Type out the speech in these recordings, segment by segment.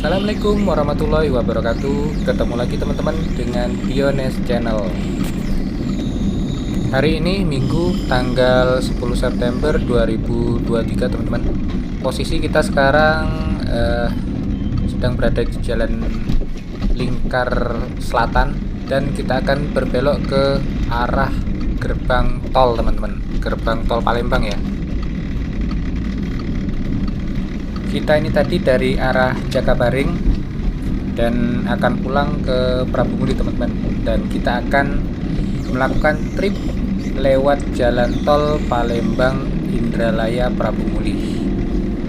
Assalamualaikum warahmatullahi wabarakatuh. Ketemu lagi teman-teman dengan Diones Channel. Hari ini Minggu tanggal 10 September 2023 teman-teman. Posisi kita sekarang sedang berada di Jalan Lingkar Selatan dan kita akan berbelok ke arah gerbang tol teman-teman. Gerbang tol Palembang ya. Kita ini tadi dari arah Jakabaring dan akan pulang ke Prabu Muli teman-teman, dan kita akan melakukan trip lewat jalan tol Palembang Indralaya Prabu Muli.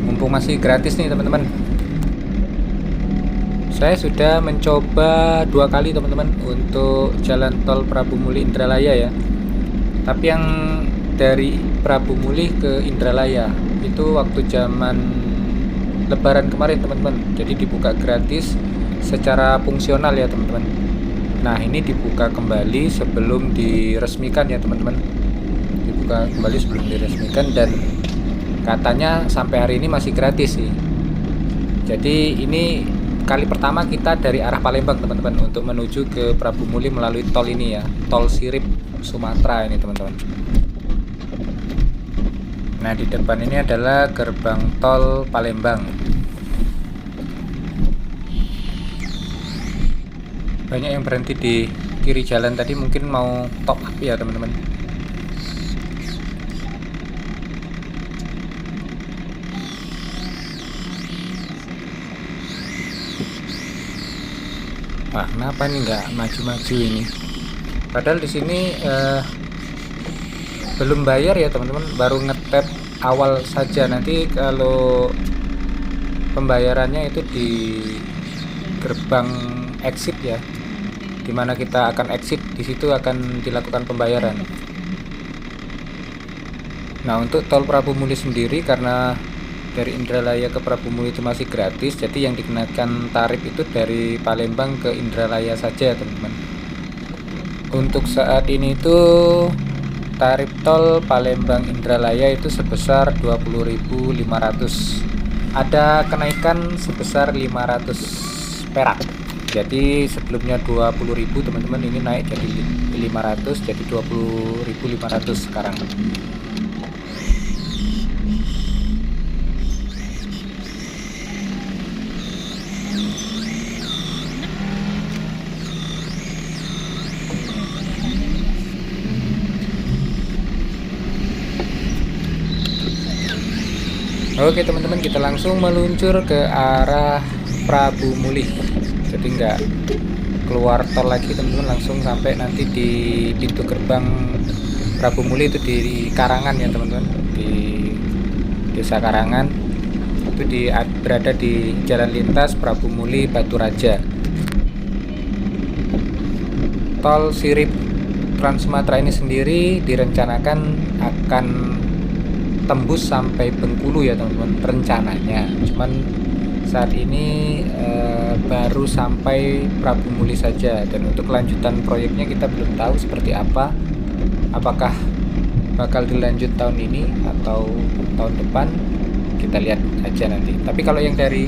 Mumpung masih gratis nih teman-teman. Saya sudah mencoba 2 kali teman-teman untuk jalan tol Prabu Muli Indralaya ya. Tapi yang dari Prabu Muli ke Indralaya itu waktu zaman Lebaran kemarin teman-teman, jadi dibuka gratis secara fungsional ya teman-teman. Nah ini dibuka kembali sebelum diresmikan ya teman-teman, dibuka kembali sebelum diresmikan dan katanya sampai hari ini masih gratis sih. Jadi ini kali pertama kita dari arah Palembang teman-teman untuk menuju ke Prabu Muli melalui tol ini ya, tol Sirip Sumatera ini teman-teman. Nah di depan ini adalah gerbang tol Palembang. Banyak yang berhenti di kiri jalan tadi, mungkin mau top up ya teman-teman. Wah, kenapa nih nggak maju-maju ini? Padahal di sini belum bayar ya teman-teman, baru ngetap awal saja. Nanti kalau pembayarannya itu di gerbang exit ya, dimana kita akan exit, di situ akan dilakukan pembayaran. Nah untuk tol Prabu Muli sendiri, karena dari Indralaya ke Prabu Muli itu masih gratis, jadi yang dikenakan tarif itu dari Palembang ke Indralaya saja teman-teman. Untuk saat ini itu tarif tol Palembang Indralaya itu sebesar 20.500. Ada kenaikan sebesar 500 perak. Jadi sebelumnya 20.000 teman-teman, ini naik jadi 500, jadi 20.500 sekarang. Oke teman-teman, kita langsung meluncur ke arah Prabu Muli. Jadi nggak keluar tol lagi teman-teman, langsung sampai nanti di pintu gerbang Prabu Muli itu di Karangan ya teman-teman, di Desa Karangan. Itu berada di jalan lintas Prabu Muli Batu Raja. Tol Sirip Trans Sumatera ini sendiri direncanakan akan tembus sampai Bengkulu ya teman-teman rencananya, cuman saat ini baru sampai Prabu Muli saja, dan untuk kelanjutan proyeknya kita belum tahu seperti apa, apakah bakal dilanjut tahun ini atau tahun depan, kita lihat aja nanti. Tapi kalau yang dari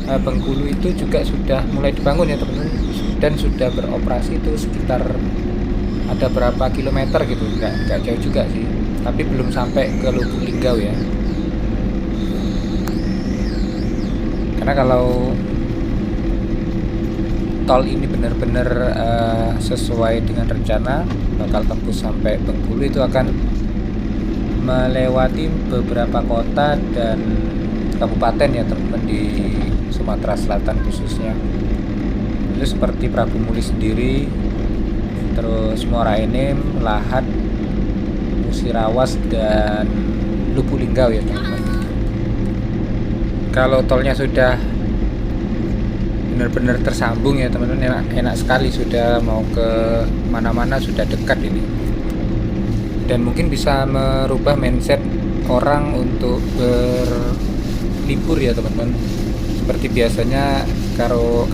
Bengkulu itu juga sudah mulai dibangun ya teman-teman, dan sudah beroperasi itu sekitar ada berapa kilometer gitu, nggak jauh juga sih, tapi belum sampai ke Lubuk Linggau ya. Karena kalau tol ini benar-benar sesuai dengan rencana bakal tembus sampai Bengkulu, itu akan melewati beberapa kota dan kabupaten ya teman-teman di Sumatera Selatan khususnya. Itu seperti Prabu Muli sendiri, terus Muara Enim, Lahat, Musirawas, dan Lubuk Linggau ya teman-teman. Kalau tolnya sudah benar-benar tersambung ya teman-teman, enak sekali, sudah mau ke mana-mana sudah dekat ini, dan mungkin bisa merubah mindset orang untuk berlibur ya teman-teman. Seperti biasanya kalau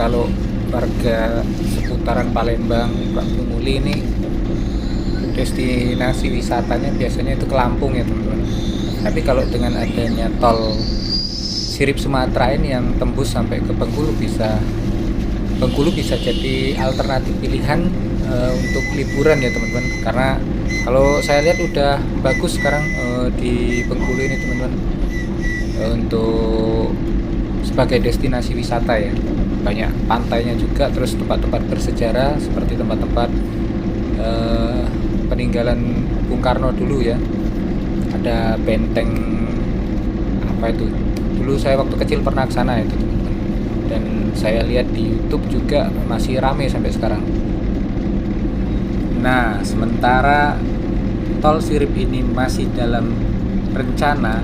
warga seputaran Palembang, Prabu Muli ini destinasi wisatanya biasanya itu ke Lampung ya teman-teman. Tapi kalau dengan adanya tol sirip Sumatera ini yang tembus sampai ke Bengkulu bisa jadi alternatif pilihan untuk liburan ya teman-teman, karena kalau saya lihat udah bagus sekarang di Bengkulu ini teman-teman, untuk sebagai destinasi wisata ya, banyak pantainya juga, terus tempat-tempat bersejarah seperti tempat-tempat peninggalan Bung Karno dulu ya, ada benteng apa itu, dulu saya waktu kecil pernah ke sana itu teman-teman, dan saya lihat di YouTube juga masih rame sampai sekarang. Nah, sementara tol sirip ini masih dalam rencana,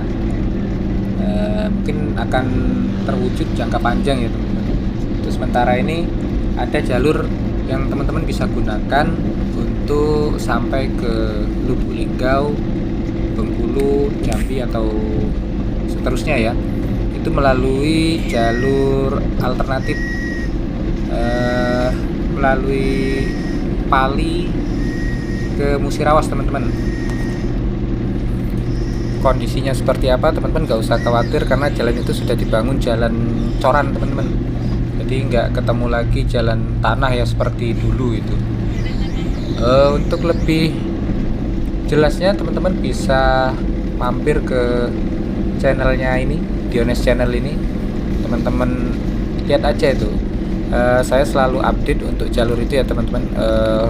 mungkin akan terwujud jangka panjang ya teman-teman. Terus sementara ini ada jalur yang teman-teman bisa gunakan untuk sampai ke Lubuk Linggau, Bengkulu, Jambi atau seterusnya ya. Itu melalui jalur alternatif, melalui Pali ke Musirawas teman-teman. Kondisinya seperti apa teman-teman gak usah khawatir, karena jalan itu sudah dibangun jalan coran teman-teman, jadi nggak ketemu lagi jalan tanah ya seperti dulu itu. Untuk lebih jelasnya teman-teman bisa mampir ke channelnya ini, Diones channel ini, teman-teman lihat aja itu. Saya selalu update untuk jalur itu ya teman-teman.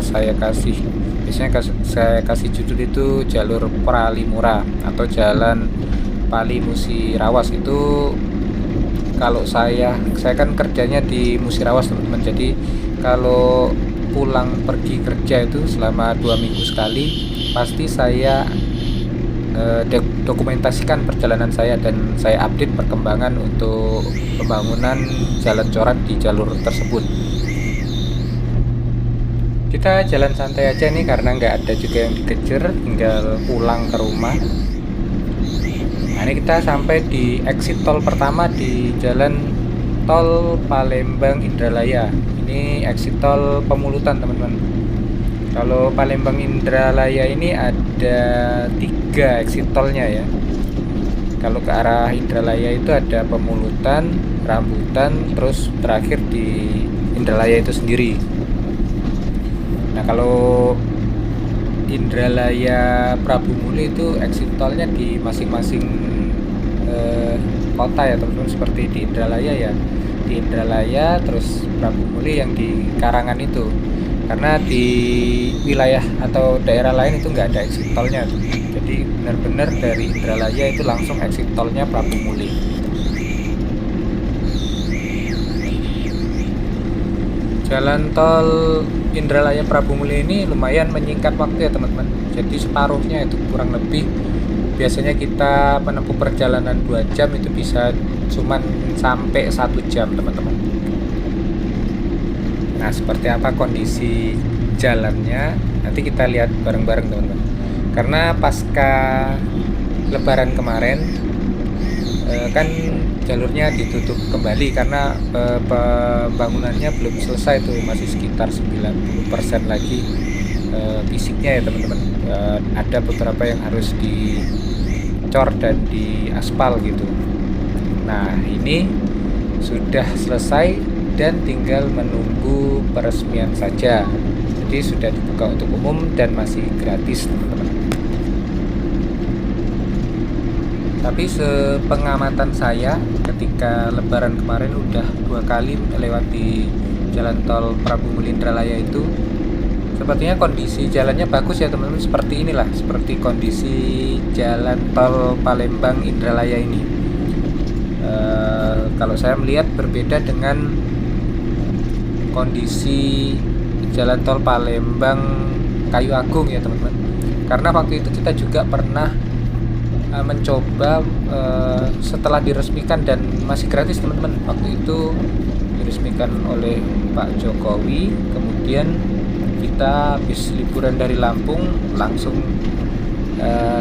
Saya kasih judul itu jalur Pralimura atau jalan Pali Musirawas. Itu kalau saya kan kerjanya di Musirawas teman-teman, jadi kalau pulang pergi kerja itu selama 2 minggu sekali pasti saya dokumentasikan perjalanan saya, dan saya update perkembangan untuk pembangunan jalan coran di jalur tersebut. Kita jalan santai aja nih karena nggak ada juga yang dikejar, tinggal pulang ke rumah. Nah, ini kita sampai di exit tol pertama di jalan tol Palembang Indralaya. Ini exit tol Pemulutan teman-teman. Kalau Palembang Indralaya ini ada 3 exit tolnya ya. Kalau ke arah Indralaya itu ada Pemulutan, Rambutan, terus terakhir di Indralaya itu sendiri. Nah, kalau Indralaya Prabu Muli itu exit tolnya di masing-masing kota ya teman-teman, seperti di Indralaya ya, di Indralaya, terus Prabu Muli yang di Karangan itu. Karena di wilayah atau daerah lain itu nggak ada exit tolnya, jadi benar-benar dari Indralaya itu langsung exit tolnya Prabu Muli. Jalan tol Indralaya Prabu Muli ini lumayan menyingkat waktu ya teman-teman, jadi separuhnya itu kurang lebih. Biasanya kita menempuh perjalanan 2 jam itu bisa cuman sampai 1 jam teman-teman. Nah, seperti apa kondisi jalannya nanti kita lihat bareng-bareng teman-teman. Karena pasca Lebaran kemarin kan jalurnya ditutup kembali karena pembangunannya belum selesai tuh, masih sekitar 90% lagi fisiknya ya teman-teman. Ada beberapa yang harus dicor dan diaspal gitu. Nah, ini sudah selesai dan tinggal menunggu peresmian saja. Jadi sudah dibuka untuk umum dan masih gratis teman-teman. Tapi sepengamatan saya ketika Lebaran kemarin udah 2 kali melewati jalan tol Prabu Muli Indralaya itu, sepertinya kondisi jalannya bagus ya teman-teman. Seperti inilah, seperti kondisi jalan tol Palembang Indralaya ini. Kalau saya melihat berbeda dengan kondisi jalan tol Palembang Kayu Agung ya teman-teman, karena waktu itu kita juga pernah mencoba setelah diresmikan dan masih gratis teman-teman. Waktu itu diresmikan oleh Pak Jokowi, kemudian kita habis liburan dari Lampung langsung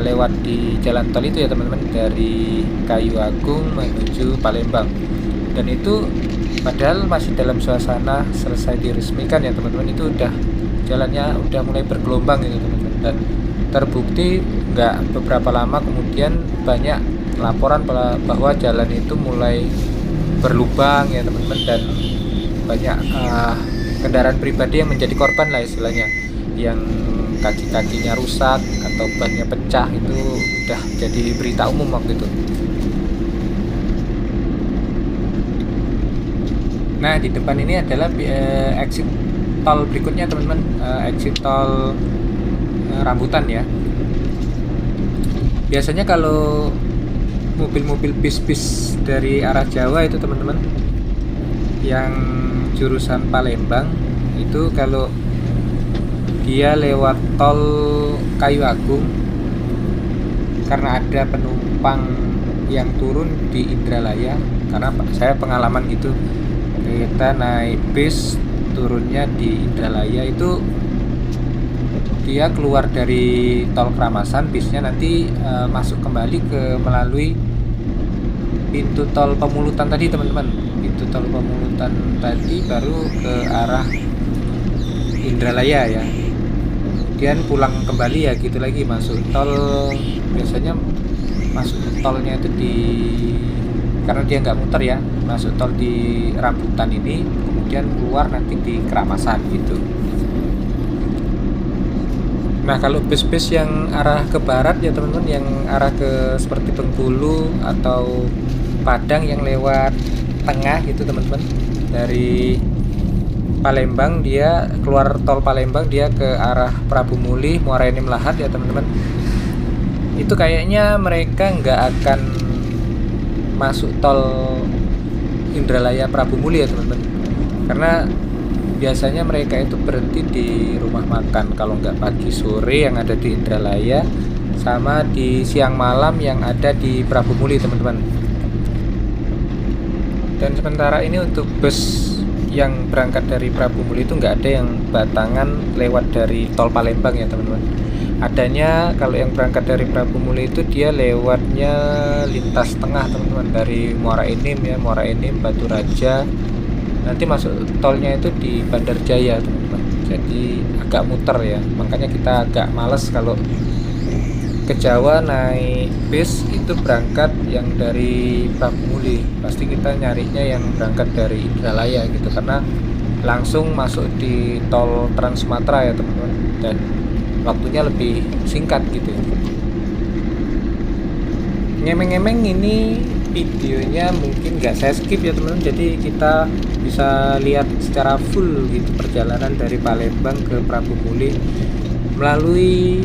lewat di jalan tol itu ya teman-teman, dari Kayu Agung menuju Palembang, dan itu padahal masih dalam suasana selesai diresmikan ya teman-teman. Itu udah jalannya udah mulai bergelombang gitu teman-teman, dan terbukti nggak beberapa lama kemudian banyak laporan bahwa jalan itu mulai berlubang ya teman-teman, dan banyak kendaraan pribadi yang menjadi korban lah istilahnya, yang kaki-kakinya rusak atau bannya pecah. Itu udah jadi berita umum waktu itu. Nah, di depan ini adalah exit tol berikutnya teman-teman, exit tol Rambutan ya. Biasanya kalau mobil-mobil bis-bis dari arah Jawa itu teman-teman, yang jurusan Palembang itu, kalau dia lewat tol Kayu Agung, karena ada penumpang yang turun di Indralaya, karena saya pengalaman gitu, kita naik bis turunnya di Indralaya, itu dia keluar dari tol Kramasan, bisnya nanti masuk kembali ke melalui pintu tol Pemulutan tadi teman-teman. Pintu tol Pemulutan tadi baru ke arah Indralaya ya. Kemudian pulang kembali ya gitu lagi, masuk tol. Biasanya masuk tolnya itu karena dia nggak muter ya, masuk tol di Rambutan ini, kemudian keluar nanti di Kramasan gitu. Nah, kalau bis-bis yang arah ke barat ya teman-teman, yang arah ke seperti Bengkulu atau Padang, yang lewat tengah gitu teman-teman, dari Palembang, dia keluar tol Palembang, dia ke arah Prabu Muli, Muara Enim Lahat ya teman-teman. Itu kayaknya mereka nggak akan masuk tol Indralaya Prabu Muli ya teman-teman, karena biasanya mereka itu berhenti di rumah makan, kalau nggak pagi sore yang ada di Indralaya, sama di siang malam yang ada di Prabu Muli teman-teman. Dan sementara ini untuk bus yang berangkat dari Prabu Muli itu nggak ada yang batangan lewat dari tol Palembang ya teman-teman. Adanya kalau yang berangkat dari Prabu Muli itu dia lewatnya lintas tengah teman-teman, dari Muara Enim ya, Muara Enim, Batu Raja, nanti masuk tolnya itu di Bandar Jaya teman-teman. Jadi agak muter ya, makanya kita agak males kalau ke Jawa naik bis itu berangkat yang dari Prabu Muli. Pasti kita nyarinya yang berangkat dari Indralaya gitu, karena langsung masuk di tol Trans Sumatera ya teman-teman, dan waktunya lebih singkat gitu. Ngemeng-ngemeng ini videonya mungkin nggak saya skip ya teman-teman, jadi kita bisa lihat secara full gitu perjalanan dari Palembang ke Prabu Muli melalui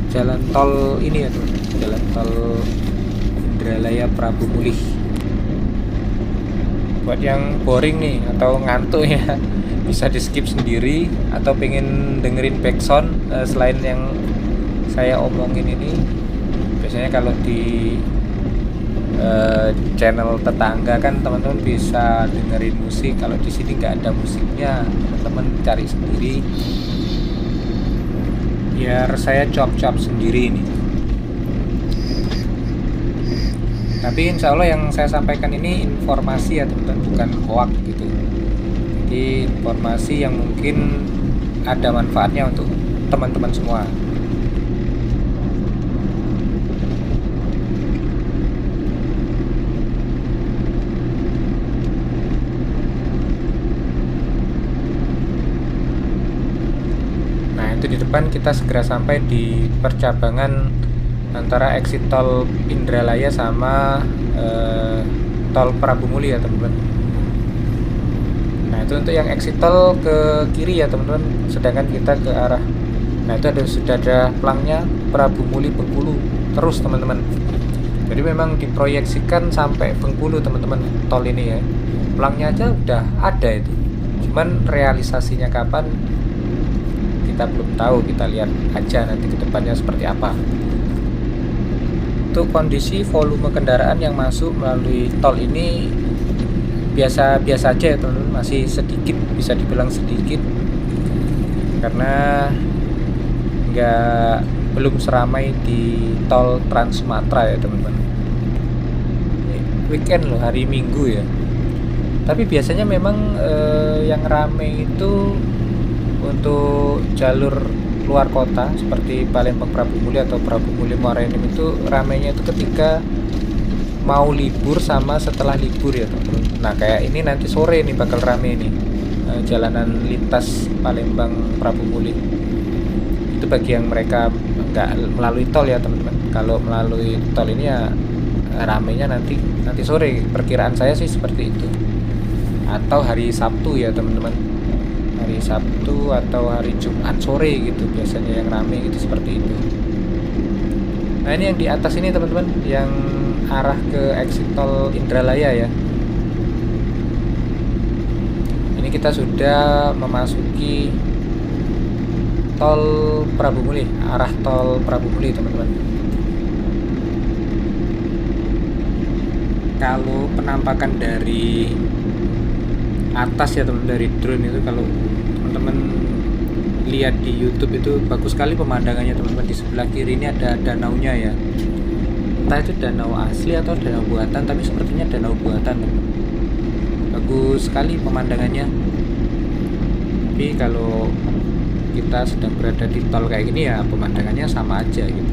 jalan tol ini ya teman, jalan tol Indralaya Prabu Muli. Buat yang boring nih atau ngantuk ya, bisa di skip sendiri, atau pengen dengerin backsound selain yang saya omongin ini. Biasanya kalau di channel tetangga kan teman-teman bisa dengerin musik, kalau di sini nggak ada musiknya, teman-teman cari sendiri biar saya cuap-cuap sendiri ini. Tapi insya Allah yang saya sampaikan ini informasi ya teman-teman, bukan hoax gitu. Jadi informasi yang mungkin ada manfaatnya untuk teman-teman semua. Itu di depan kita segera sampai di percabangan antara exit tol Indralaya sama tol Prabu Muli ya teman-teman. Nah, itu untuk yang exit tol ke kiri ya teman-teman, sedangkan kita ke arah, nah itu sudah ada pelangnya Prabu Muli Bengkulu terus teman-teman. Jadi memang diproyeksikan sampai Bengkulu teman-teman tol ini ya, pelangnya aja udah ada itu, cuman realisasinya kapan kita belum tahu, kita lihat aja nanti ke depannya seperti apa. Untuk kondisi volume kendaraan yang masuk melalui tol ini biasa-biasa aja ya teman-teman, masih sedikit, bisa dibilang sedikit, karena belum seramai di tol Trans Sumatera ya teman-teman. Weekend loh, hari Minggu ya. Tapi biasanya memang yang ramai itu untuk jalur luar kota seperti Palembang Prabu Muli atau Prabu Muli Muara Enim itu ramainya itu ketika mau libur sama setelah libur ya teman-teman. Nah kayak ini nanti sore nih bakal rame nih jalanan lintas Palembang Prabu Muli. Itu bagi yang mereka nggak melalui tol ya teman-teman. Kalau melalui tol ini ya ramenya nanti sore. Perkiraan saya sih seperti itu. Atau hari Sabtu ya teman-teman. Hari Sabtu atau hari Jumat sore gitu biasanya yang rame gitu seperti itu. Nah ini yang di atas ini teman-teman yang arah ke exit tol Indralaya ya. Ini kita sudah memasuki tol Prabu Muli, arah tol Prabu Muli teman-teman. Kalau penampakan dari atas ya teman, dari drone itu kalau teman-teman lihat di YouTube itu bagus sekali pemandangannya teman-teman. Di sebelah kiri ini ada danaunya ya. Entah itu danau asli atau danau buatan, tapi sepertinya danau buatan teman-teman. Bagus sekali pemandangannya. Tapi kalau kita sedang berada di tol kayak gini ya pemandangannya sama aja gitu.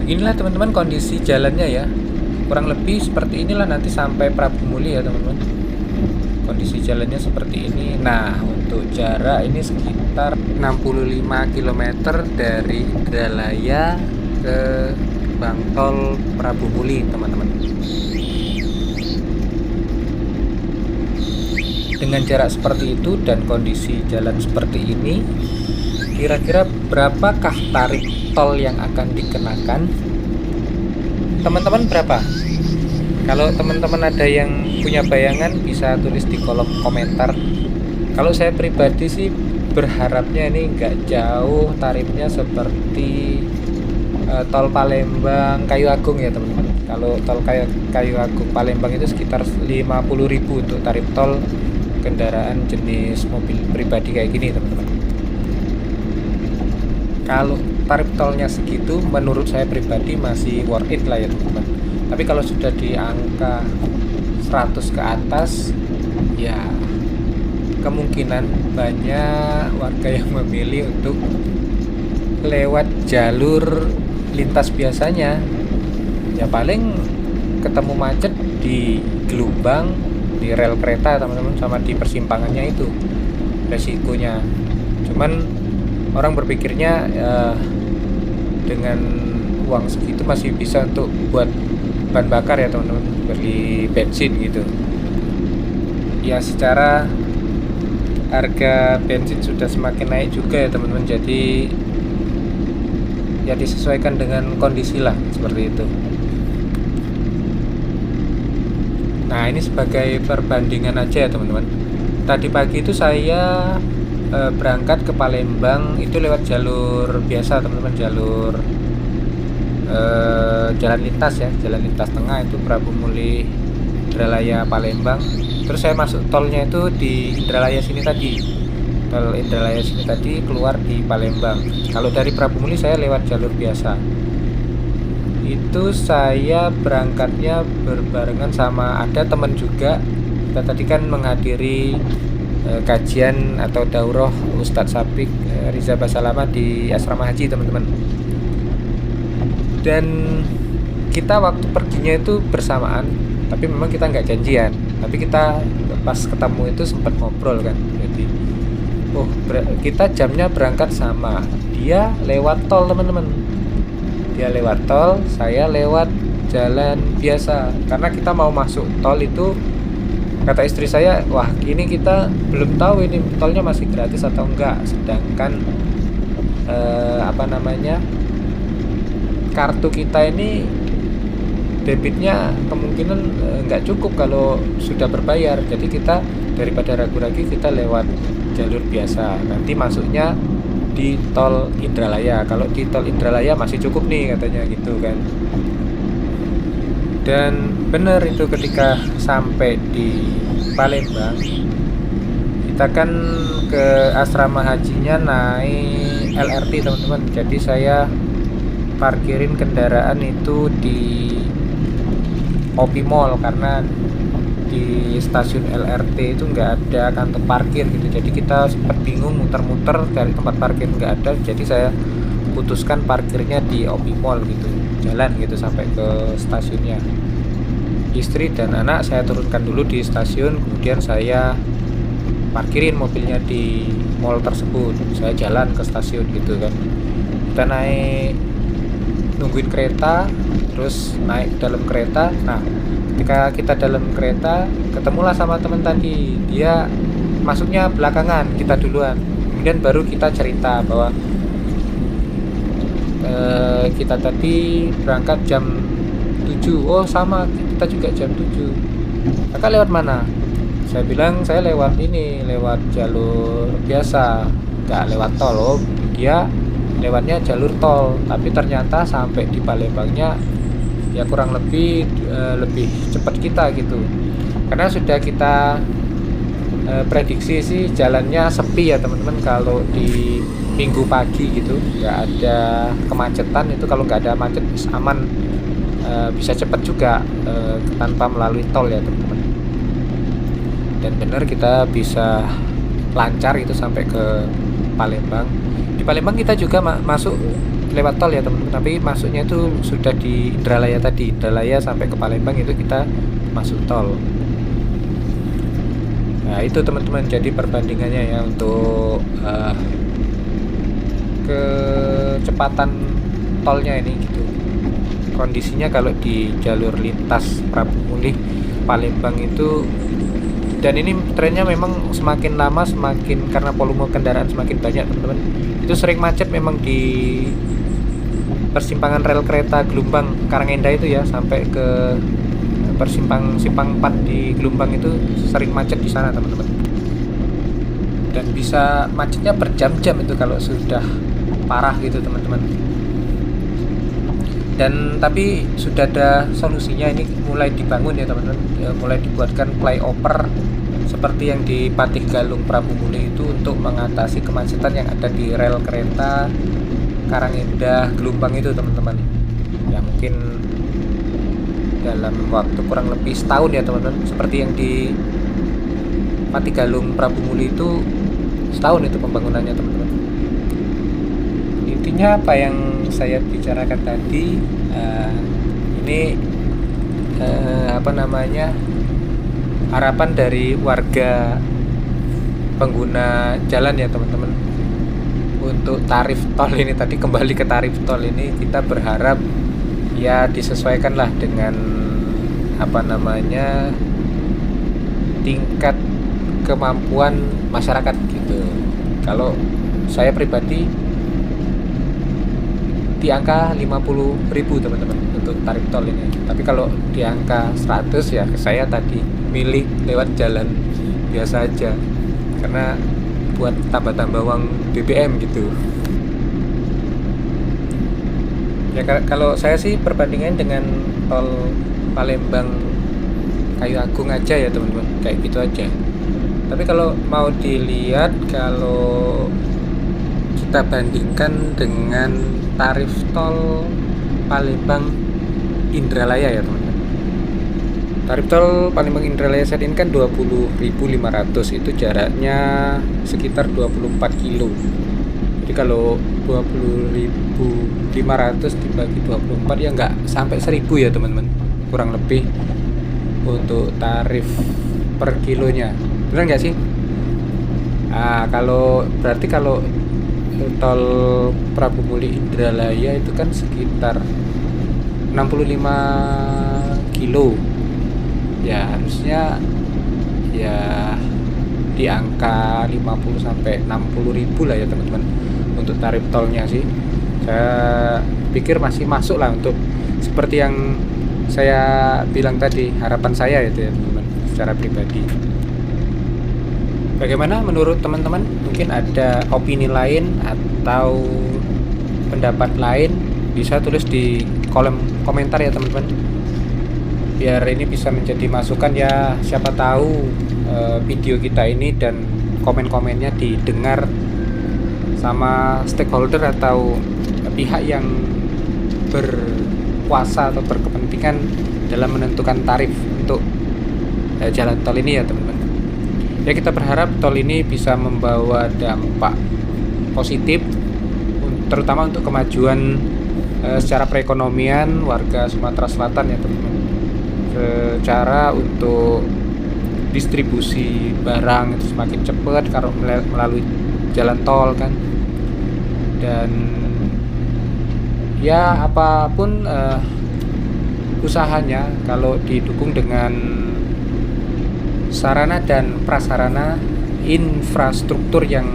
Beginilah teman-teman kondisi jalannya ya. Kurang lebih seperti inilah nanti sampai Prabu Muli ya teman-teman. Kondisi jalannya seperti ini. Nah untuk jarak ini sekitar 65 km dari Indralaya ke gerbang tol Prabu Muli teman-teman. Dengan jarak seperti itu dan kondisi jalan seperti ini, kira-kira berapakah tarif tol yang akan dikenakan? Teman-teman berapa? Kalau teman-teman ada yang punya bayangan bisa tulis di kolom komentar. Kalau saya pribadi sih berharapnya ini nggak jauh tarifnya seperti tol Palembang Kayu Agung ya teman-teman. Kalau tol Kayu Agung Palembang itu sekitar 50.000 untuk tarif tol kendaraan jenis mobil pribadi kayak gini teman-teman. Kalau tarif tolnya segitu menurut saya pribadi masih worth it lah ya teman-teman. Tapi kalau sudah di angka 100 ke atas ya kemungkinan banyak warga yang memilih untuk lewat jalur lintas biasanya. Ya paling ketemu macet di gelombang, di rel kereta teman-teman, sama di persimpangannya itu resikonya. Cuman orang berpikirnya dengan uang segitu masih bisa untuk buat bahan bakar ya teman-teman, beli bensin gitu. Ya secara harga bensin sudah semakin naik juga ya teman-teman, jadi ya disesuaikan dengan kondisi lah seperti itu. Nah ini sebagai perbandingan aja ya teman-teman. Tadi pagi itu saya berangkat ke Palembang itu lewat jalur biasa teman-teman, jalur jalan lintas ya, jalan lintas tengah itu Prabu Muli Indralaya Palembang. Terus saya masuk tolnya itu di Indralaya sini tadi, tol Indralaya sini tadi keluar di Palembang. Kalau dari Prabu Muli saya lewat jalur biasa. Itu saya berangkatnya berbarengan sama ada teman juga. Kita tadi kan menghadiri kajian atau daurah Ustadz Sapik Riza Basalama di asrama haji teman-teman. Dan kita waktu perginya itu bersamaan, tapi memang kita nggak janjian. Tapi kita pas ketemu itu sempat ngobrol kan. Jadi, kita jamnya berangkat sama. Dia lewat tol teman-teman. Dia lewat tol, saya lewat jalan biasa. Karena kita mau masuk tol itu, kata istri saya, wah ini kita belum tahu ini tolnya masih gratis atau enggak. Sedangkan kartu kita ini debitnya kemungkinan nggak cukup kalau sudah berbayar. Jadi kita daripada ragu-ragu kita lewat jalur biasa. Nanti masuknya di tol Indralaya. Kalau di tol Indralaya masih cukup nih katanya gitu kan. Dan bener itu ketika sampai di Palembang, kita kan ke asrama hajinya naik LRT teman-teman. Jadi saya parkirin kendaraan itu di Kopi Mall karena di stasiun LRT itu nggak ada kantong parkir gitu, jadi kita sempat bingung muter-muter cari tempat parkir, nggak ada. Jadi saya putuskan parkirnya di OP Mall gitu, jalan gitu sampai ke stasiunnya. Istri dan anak saya turunkan dulu di stasiun, kemudian saya parkirin mobilnya di mall tersebut, saya jalan ke stasiun gitu kan. Kita naik, nungguin kereta, terus naik dalam kereta. Nah, ketika kita dalam kereta ketemulah sama teman tadi, dia masuknya belakangan, kita duluan. Kemudian baru kita cerita bahwa kita tadi berangkat jam 7. Oh sama, kita juga jam 7. Kakak lewat mana? Saya bilang saya lewat ini, lewat jalur biasa, nggak lewat tol. Oh, dia lewatnya jalur tol, tapi ternyata sampai di Palembangnya ya kurang lebih lebih cepat kita gitu, karena sudah kita prediksi sih jalannya sepi ya teman-teman. Kalau di minggu pagi gitu nggak ada kemacetan, itu kalau nggak ada macet aman, bisa cepat juga tanpa melalui tol ya teman-teman. Dan benar kita bisa lancar itu sampai ke Palembang. Di Palembang kita juga masuk lewat tol ya teman-teman, tapi masuknya itu sudah di Indralaya tadi. Indralaya sampai ke Palembang itu kita masuk tol. Nah itu teman-teman, jadi perbandingannya ya untuk kecepatan tolnya ini gitu. Kondisinya kalau di jalur lintas Prabu Mulih Palembang itu, dan ini trennya memang semakin lama semakin, karena volume kendaraan semakin banyak teman-teman, itu sering macet memang di persimpangan rel kereta Gelombang Karangenda itu ya, sampai ke simpang 4 di Gelombang itu sering macet di sana teman-teman, dan bisa macetnya berjam-jam itu kalau sudah parah gitu teman-teman. Dan tapi sudah ada solusinya, ini mulai dibangun ya teman-teman, mulai dibuatkan flyover seperti yang di Patih Galung Prabu Mulih itu untuk mengatasi kemacetan yang ada di rel kereta Karangenda Gelombang itu teman-teman. Ya mungkin dalam waktu kurang lebih setahun ya teman-teman, seperti yang di Patih Galung Prabu Mulih itu setahun itu pembangunannya teman-teman. Intinya apa yang saya bicarakan tadi, ini apa namanya, harapan dari warga pengguna jalan ya teman-teman untuk tarif tol ini tadi. Kembali ke tarif tol ini, kita berharap ya disesuaikan lah dengan apa namanya, tingkat kemampuan masyarakat gitu. Kalau saya pribadi di angka 50.000 teman-teman untuk tarif tol ini. Tapi kalau di angka 100 ya saya tadi milih lewat jalan biasa aja, karena buat tambah-tambah uang BBM gitu. Ya kalau saya sih perbandingan dengan tol Palembang Kayu Agung aja ya teman-teman, kayak gitu aja. Tapi kalau mau dilihat, kalau kita bandingkan dengan tarif tol Palembang Indralaya ya teman-teman. Tarif tol Palembang Indralaya saat ini kan 20.500, itu jaraknya sekitar 24 kilo. Jadi kalau 20.500 dibagi 24 ya nggak sampai 1.000 ya teman-teman, kurang lebih untuk tarif per kilonya. Benar nggak sih? Kalau berarti kalau tol Prabu Mulih Indralaya itu kan sekitar 65 kilo. Ya harusnya ya di angka 50 sampai 60 ribu lah ya teman-teman untuk tarif tolnya sih. Saya pikir masih masuk lah untuk seperti yang saya bilang tadi, harapan saya itu ya teman-teman secara pribadi. Bagaimana menurut teman-teman? Mungkin ada opini lain atau pendapat lain, bisa tulis di kolom komentar ya teman-teman, biar ini bisa menjadi masukan ya. Siapa tahu video kita ini dan komen-komennya didengar sama stakeholder atau pihak yang berkuasa atau berkepentingan dalam menentukan tarif untuk jalan tol ini ya teman-teman. Ya kita berharap tol ini bisa membawa dampak positif terutama untuk kemajuan secara perekonomian warga Sumatera Selatan ya teman-teman. Secara untuk distribusi barang itu semakin cepat kalau melalui jalan tol kan. Dan ya apapun usahanya kalau didukung dengan sarana dan prasarana infrastruktur yang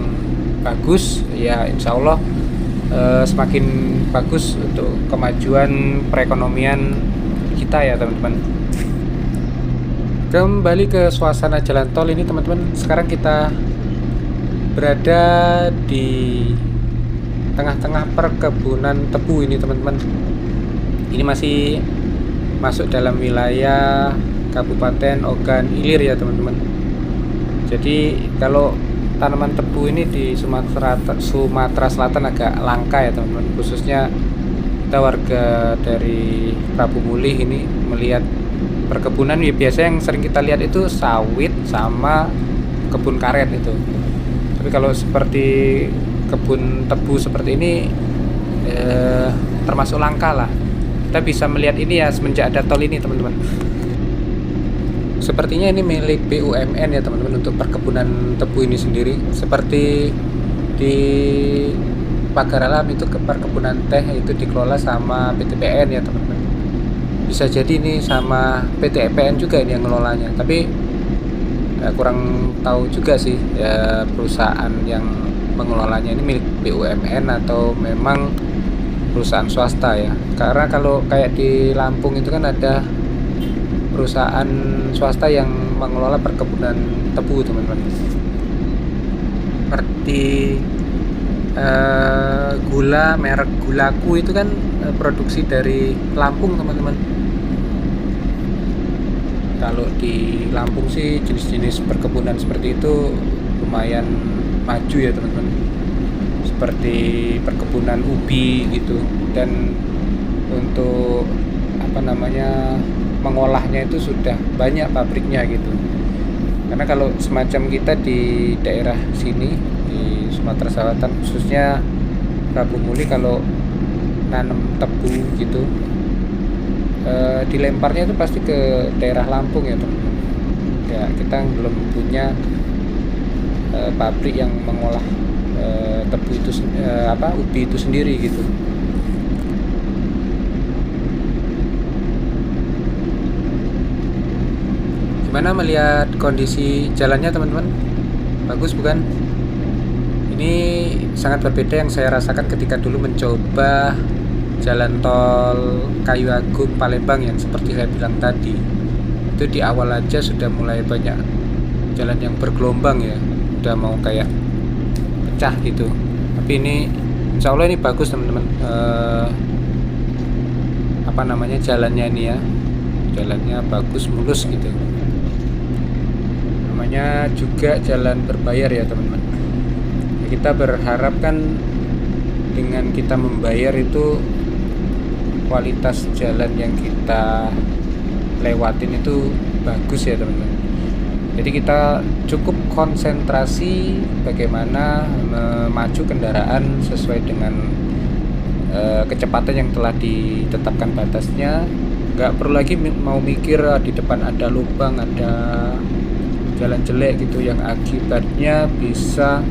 bagus, ya insya Allah semakin bagus untuk kemajuan perekonomian kita ya teman-teman. Kembali ke suasana jalan tol ini teman-teman. Sekarang kita berada di tengah-tengah perkebunan tebu ini teman-teman. Ini masih masuk dalam wilayah Kabupaten Ogan Ilir ya teman-teman. Jadi kalau tanaman tebu ini di Sumatera Selatan agak langka ya teman-teman. Khususnya kita warga dari Prabu Mulih ini melihat perkebunan ya biasa yang sering kita lihat itu sawit sama kebun karet itu. Tapi kalau seperti kebun tebu seperti ini termasuk langka lah. Kita bisa melihat ini ya semenjak ada tol ini teman-teman. Sepertinya ini milik BUMN ya teman-teman untuk perkebunan tebu ini sendiri. Seperti di Pagar Alam itu perkebunan teh itu dikelola sama PT PN ya teman-teman. Bisa jadi ini sama PT EPN juga ini yang ngelolanya. Tapi kurang tahu juga sih ya perusahaan yang mengelolanya ini milik BUMN atau memang perusahaan swasta ya. Karena kalau kayak di Lampung itu kan ada perusahaan swasta yang mengelola perkebunan tebu teman-teman. Seperti gula, merek Gulaku itu kan produksi dari Lampung teman-teman. Kalau di Lampung sih jenis-jenis perkebunan seperti itu lumayan maju ya teman-teman. Seperti perkebunan ubi gitu, dan untuk mengolahnya itu sudah banyak pabriknya gitu. Karena kalau semacam kita di daerah sini di Sumatera Selatan khususnya Prabu Muli, kalau nanam tebu gitu dilemparnya itu pasti ke daerah Lampung ya teman-teman. Ya kita belum punya pabrik yang mengolah tebu itu ubi itu sendiri gitu. Gimana melihat kondisi jalannya teman-teman? Bagus bukan? Ini sangat berbeda yang saya rasakan ketika dulu mencoba jalan tol Kayu Agung Palembang yang seperti saya bilang tadi. Itu di awal aja sudah mulai banyak jalan yang bergelombang ya, udah mau kayak pecah gitu. Tapi ini insya Allah ini bagus teman-teman. Jalannya ini ya, jalannya bagus, mulus gitu. Namanya juga jalan berbayar ya teman-teman. Kita berharap kan dengan kita membayar itu kualitas jalan yang kita lewatin itu bagus ya teman-teman. Jadi kita cukup konsentrasi bagaimana memacu kendaraan sesuai dengan kecepatan yang telah ditetapkan batasnya. Nggak perlu lagi mau mikir di depan ada lubang, ada jalan jelek gitu yang akibatnya bisa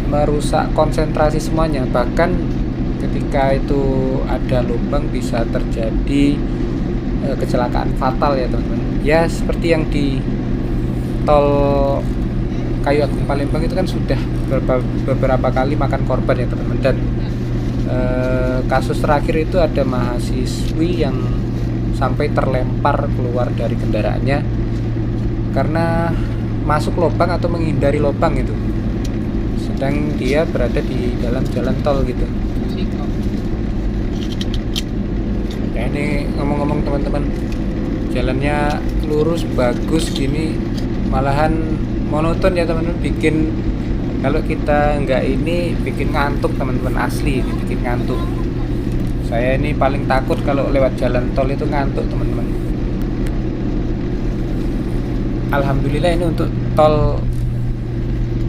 merusak konsentrasi semuanya. Bahkan ketika itu ada lubang bisa terjadi kecelakaan fatal ya teman-teman. Ya seperti yang di tol Kayu Agung Palembang itu kan sudah beberapa kali makan korban ya teman-teman. Dan kasus terakhir itu ada mahasiswi yang sampai terlempar keluar dari kendaraannya karena masuk lubang atau menghindari lubang itu, sedang dia berada di dalam jalan tol gitu. Ya ini ngomong-ngomong teman-teman, jalannya lurus bagus gini, malahan monoton ya teman-teman, bikin kalau kita nggak ini bikin ngantuk teman-teman, asli bikin ngantuk. Saya ini paling takut kalau lewat jalan tol itu ngantuk teman-teman. alhamdulillah ini untuk tol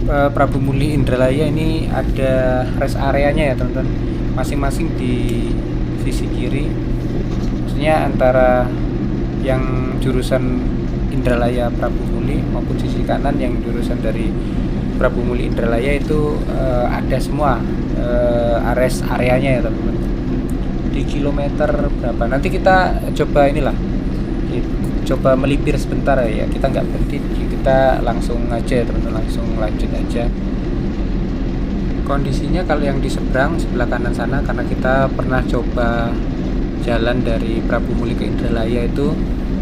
Prabu Muli Indralaya ini ada rest areanya ya teman-teman, masing-masing di sisi kiri, maksudnya antara yang jurusan Indralaya Prabu Muli maupun sisi kanan yang jurusan dari Prabu Muli Indralaya itu ada semua rest areanya ya teman-teman. Di kilometer berapa nanti kita coba inilah, coba melipir sebentar ya, kita nggak berhenti, kita langsung aja ya teman-teman, langsung lanjut aja. Kondisinya kalau yang di seberang sebelah kanan sana, karena kita pernah coba jalan dari Prabu Muli ke Indralaya itu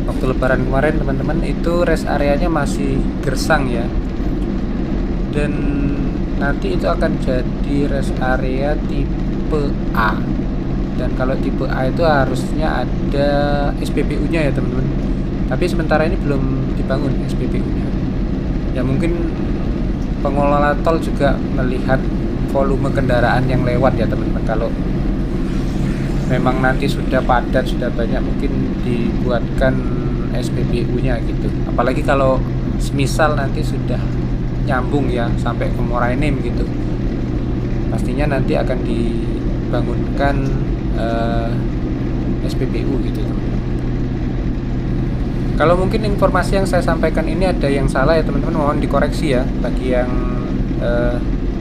waktu lebaran kemarin teman-teman, itu rest areanya masih gersang ya, dan nanti itu akan jadi rest area tipe A, dan kalau tipe A itu harusnya ada SPBU-nya ya teman-teman, tapi sementara ini belum dibangun SPBU-nya ya. Mungkin pengelola tol juga melihat volume kendaraan yang lewat ya teman-teman, kalau memang nanti sudah padat, sudah banyak, mungkin dibuatkan SPBU-nya gitu. Apalagi kalau semisal nanti sudah nyambung ya sampai ke Muara Enim gitu, pastinya nanti akan dibangunkan SPBU gitu. Kalau mungkin informasi yang saya sampaikan ini ada yang salah ya teman-teman, mohon dikoreksi ya bagi yang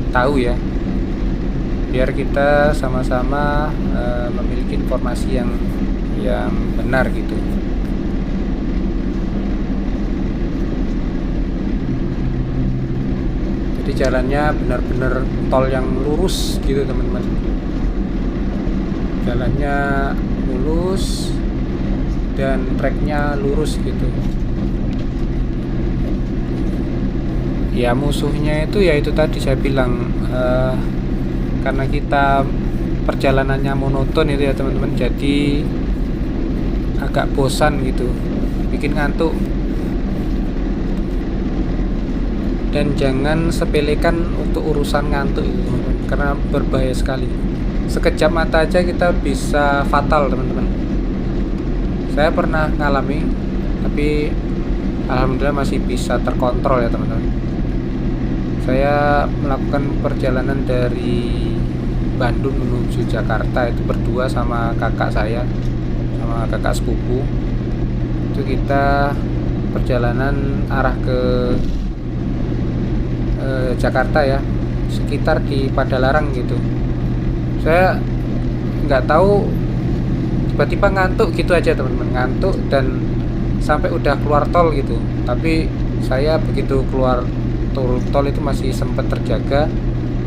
tahu ya, biar kita sama-sama memiliki informasi yang benar gitu. Jadi jalannya benar-benar tol yang lurus gitu teman-teman, jalannya mulus dan treknya lurus gitu ya. Musuhnya itu ya itu tadi saya bilang, karena kita perjalanannya monoton itu ya teman-teman, jadi agak bosan gitu, bikin ngantuk. Dan jangan sepelekan untuk urusan ngantuk itu teman-teman, karena berbahaya sekali. Sekejap mata aja kita bisa fatal teman-teman. Saya pernah ngalami, tapi alhamdulillah masih bisa terkontrol ya teman-teman. Saya melakukan perjalanan dari Bandung menuju Jakarta itu berdua sama kakak saya, sama kakak sepupu. Itu kita perjalanan arah ke Jakarta ya, sekitar di Padalarang gitu. Saya nggak tahu, tiba-tiba ngantuk gitu aja teman-teman, ngantuk dan sampai udah keluar tol gitu. Tapi saya begitu keluar tol itu masih sempat terjaga,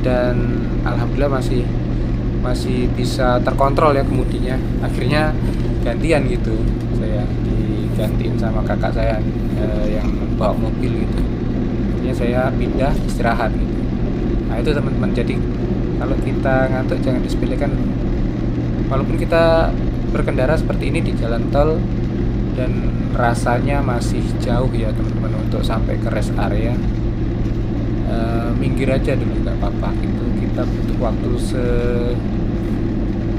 dan alhamdulillah masih bisa terkontrol ya kemudinya. Akhirnya gantian gitu, saya digantiin sama kakak saya yang bawa mobil gitu. Akhirnya saya pindah istirahat gitu. Nah itu teman-teman, jadi kalau kita ngantuk jangan disepelekan. Walaupun kita berkendara seperti ini di jalan tol dan rasanya masih jauh ya teman-teman untuk sampai ke rest area, minggir aja dulu nggak apa-apa gitu. Kita butuh waktu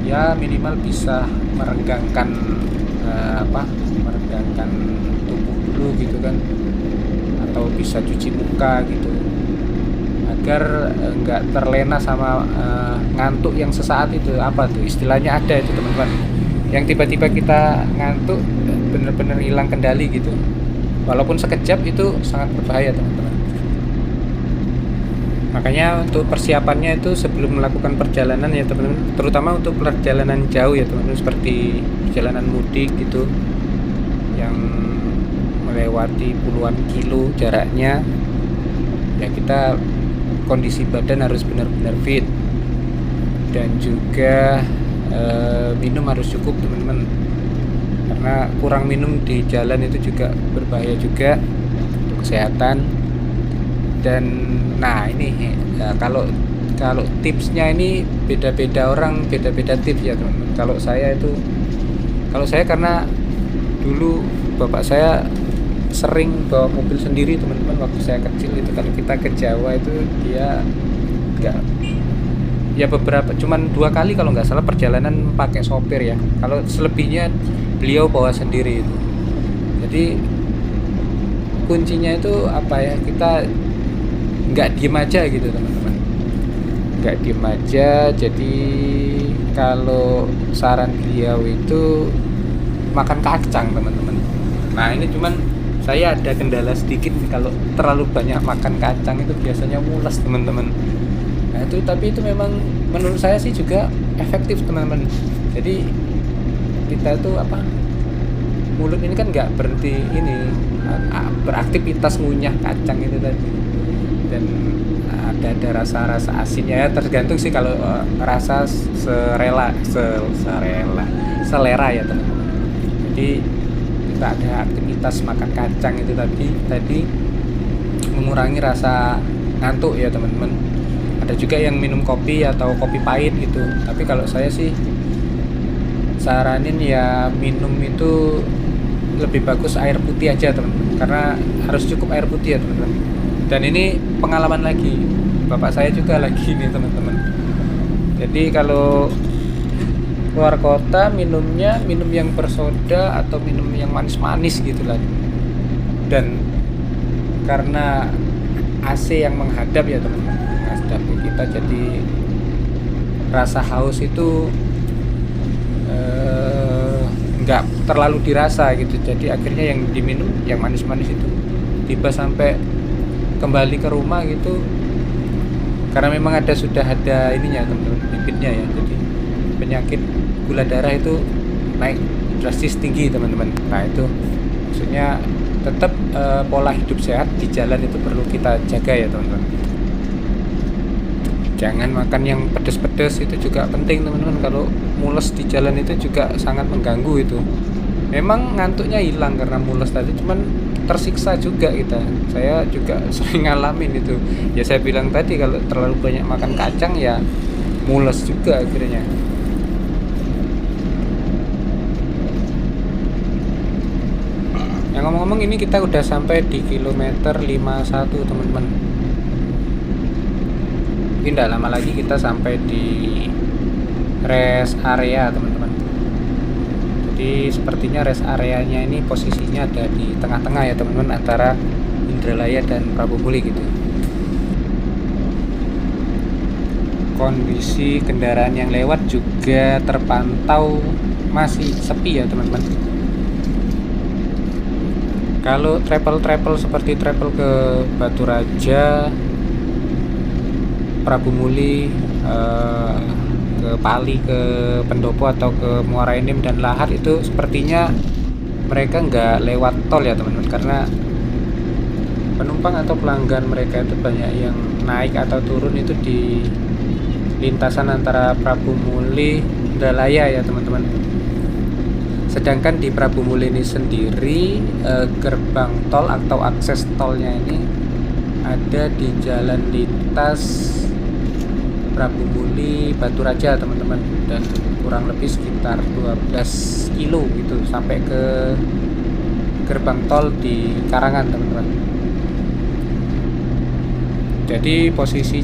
ya minimal bisa merenggangkan merenggangkan tubuh dulu gitu kan, atau bisa cuci muka gitu, agar nggak terlena sama ngantuk yang sesaat itu. Apa tuh istilahnya, ada itu teman-teman, yang tiba-tiba kita ngantuk bener-bener hilang kendali gitu. Walaupun sekejap itu sangat berbahaya teman-teman. Makanya untuk persiapannya itu sebelum melakukan perjalanan ya teman-teman, terutama untuk perjalanan jauh ya teman-teman, seperti perjalanan mudik gitu yang melewati puluhan kilo jaraknya, ya kita kondisi badan harus benar-benar fit, dan juga minum harus cukup teman-teman, karena kurang minum di jalan itu juga berbahaya juga untuk kesehatan. Dan nah ini ya, kalau tipsnya ini beda-beda orang, beda-beda tips ya teman-teman. Kalau saya karena dulu bapak saya sering bawa mobil sendiri teman-teman waktu saya kecil itu. Kalau kita ke Jawa itu dia nggak, ya beberapa, cuman 2 kali kalau nggak salah perjalanan pakai sopir ya. Kalau selebihnya beliau bawa sendiri itu. Jadi kuncinya itu apa ya, kita nggak diem aja gitu teman-teman, nggak diem aja. Jadi kalau saran beliau itu makan kacang teman-teman. Nah ini cuman saya ada kendala sedikit kalau terlalu banyak makan kacang itu biasanya mules teman-teman. Nah itu, tapi itu memang menurut saya sih juga efektif teman-teman. Jadi kita tuh apa, mulut ini kan nggak berhenti ini beraktivitas ngunyah kacang itu tadi, dan ada rasa-rasa asinnya ya, tergantung sih kalau rasa selera ya teman-teman. Jadi kita ada aktivitas makan kacang itu tadi mengurangi rasa ngantuk ya teman-teman. Ada juga yang minum kopi atau kopi pahit gitu, tapi kalau saya sih saranin ya minum itu lebih bagus air putih aja teman-teman, karena harus cukup air putih ya teman-teman. Dan ini pengalaman lagi, bapak saya juga lagi nih teman-teman. Jadi kalau keluar kota minum yang bersoda atau minum yang manis-manis gitu lah. Dan karena AC yang menghadap ya teman-teman, menghadap kita, jadi rasa haus itu nggak terlalu dirasa gitu. Jadi akhirnya yang diminum yang manis-manis itu. Tiba sampai kembali ke rumah gitu, karena memang sudah ada ininya teman-teman, bibitnya ya. Jadi penyakit gula darah itu naik drastis tinggi teman-teman. Nah itu maksudnya tetap pola hidup sehat di jalan itu perlu kita jaga ya teman-teman. Jangan makan yang pedas-pedas, itu juga penting teman-teman. Kalau mules di jalan itu juga sangat mengganggu itu. Memang ngantuknya hilang karena mules tadi, cuman tersiksa juga kita. Saya juga sering ngalamin itu. Ya saya bilang tadi, kalau terlalu banyak makan kacang ya mules juga akhirnya. Yang ngomong-ngomong ini kita udah sampai di kilometer 51 teman-teman. Ini tidak lama lagi kita sampai di rest area teman-teman. Jadi sepertinya rest areanya ini posisinya ada di tengah-tengah ya teman-teman, antara Indralaya dan Prabu Muli gitu. Kondisi kendaraan yang lewat juga terpantau masih sepi ya teman-teman. Kalau travel seperti travel ke Batu Raja, Prabu Muli, ke Pali, ke Pendopo atau ke Muara Enim dan Lahar, itu sepertinya mereka nggak lewat tol ya teman-teman, karena penumpang atau pelanggan mereka itu banyak yang naik atau turun itu di lintasan antara Prabu Muli, Indralaya ya teman-teman. Sedangkan di Prabu Muli ini sendiri gerbang tol atau akses tolnya ini ada di jalan lintas Prabu Muli Batu Raja teman-teman, dan kurang lebih sekitar 12 kilo gitu sampai ke gerbang tol di Karangan teman-teman. Jadi posisi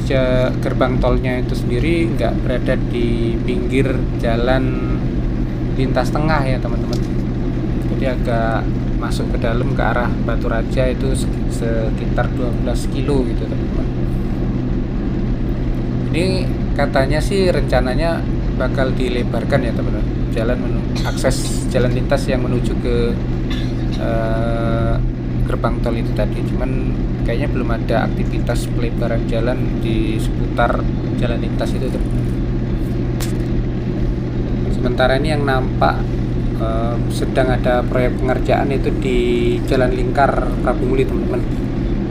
gerbang tolnya itu sendiri nggak berada di pinggir jalan lintas tengah ya teman-teman. Jadi agak masuk ke dalam ke arah Batu Raja itu sekitar 12 kilo gitu teman-teman. Ini katanya sih rencananya bakal dilebarkan ya teman-teman, akses jalan lintas yang menuju ke gerbang tol itu tadi. Cuman kayaknya belum ada aktivitas pelebaran jalan di seputar jalan lintas itu teman-teman. Sementara ini yang nampak sedang ada proyek pengerjaan itu di Jalan Lingkar Prabu Muli teman-teman,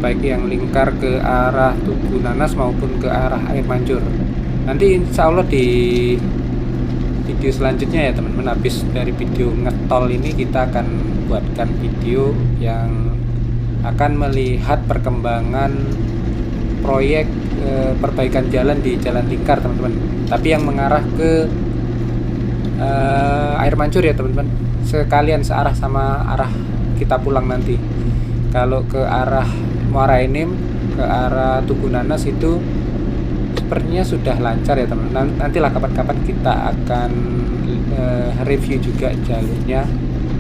baik yang lingkar ke arah Tugu Nanas maupun ke arah Air Mancur. Nanti insya Allah di video selanjutnya ya teman-teman, habis dari video ngetol ini kita akan buatkan video yang akan melihat perkembangan proyek perbaikan jalan di Jalan Lingkar teman-teman, tapi yang mengarah ke Air Mancur ya teman-teman, sekalian searah sama arah kita pulang nanti. Kalau ke arah Muara Enim, ke arah Tugu Nanas itu sepertinya sudah lancar ya teman-teman. Nantilah kapan-kapan kita akan review juga jalurnya.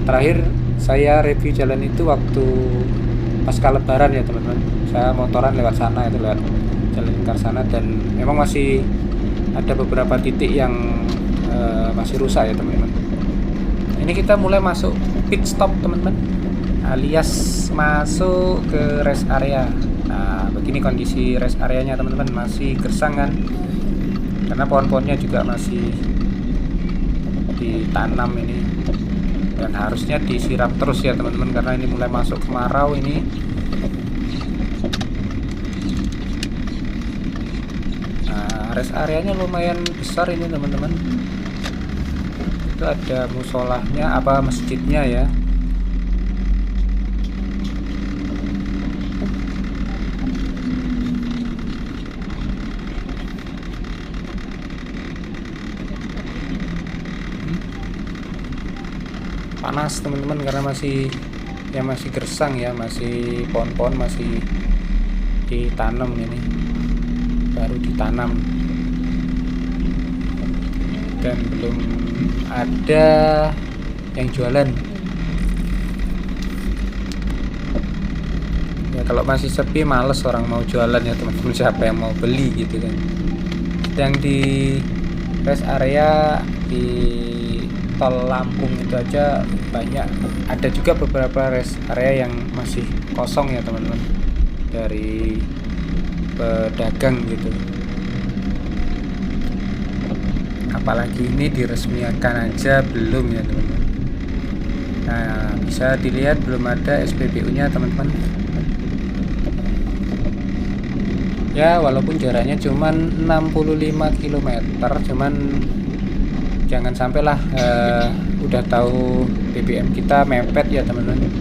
Terakhir saya review jalan itu waktu pasca lebaran ya teman-teman. Saya motoran lewat sana, itu lewat jalan lingkar sana, dan memang masih ada beberapa titik yang masih rusak ya teman-teman. Ini kita mulai masuk pit stop teman-teman, alias masuk ke rest area. Nah begini kondisi rest areanya teman-teman, masih gersang kan, karena pohon-pohonnya juga masih ditanam ini, dan harusnya disiram terus ya teman-teman, karena ini mulai masuk kemarau ini. Nah rest areanya lumayan besar ini teman-teman. Itu ada musolahnya, apa masjidnya ya. Panas teman-teman, karena masih gersang ya, masih pohon-pohon masih ditanam ini, baru ditanam, dan belum ada yang jualan ya. Kalau masih sepi males orang mau jualan ya teman-teman, siapa yang mau beli gitu kan. Yang di rest area di tol Lampung itu aja banyak, ada juga beberapa rest area yang masih kosong ya teman-teman, dari pedagang gitu. Apalagi ini diresmikan aja belum ya teman-teman. Nah bisa dilihat belum ada SPBU nya teman-teman ya, walaupun jaraknya cuman 65 km, cuman jangan sampailah udah tahu BBM kita mepet ya teman-teman,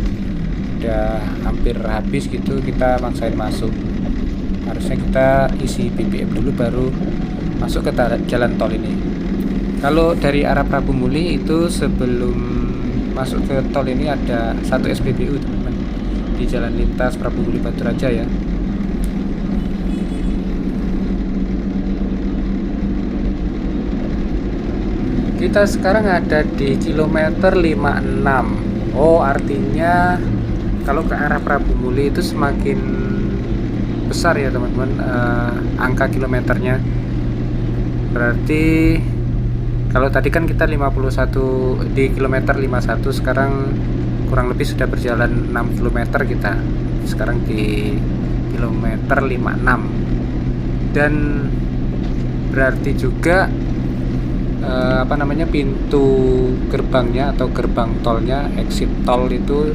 udah hampir habis gitu kita maksain masuk. Harusnya kita isi BBM dulu baru masuk ke jalan tol ini. Kalau dari arah Prabu Muli itu sebelum masuk ke tol ini ada satu SPBU teman-teman, di jalan lintas Prabu Muli Baturaja ya. Kita sekarang ada di kilometer 56. Oh artinya kalau ke arah Prabu Muli itu semakin besar ya teman-teman angka kilometernya. Berarti kalau tadi kan kita 51 di kilometer 51, sekarang kurang lebih sudah berjalan 6 km kita. Sekarang di kilometer 56. Dan berarti juga pintu gerbangnya atau gerbang tolnya, exit tol itu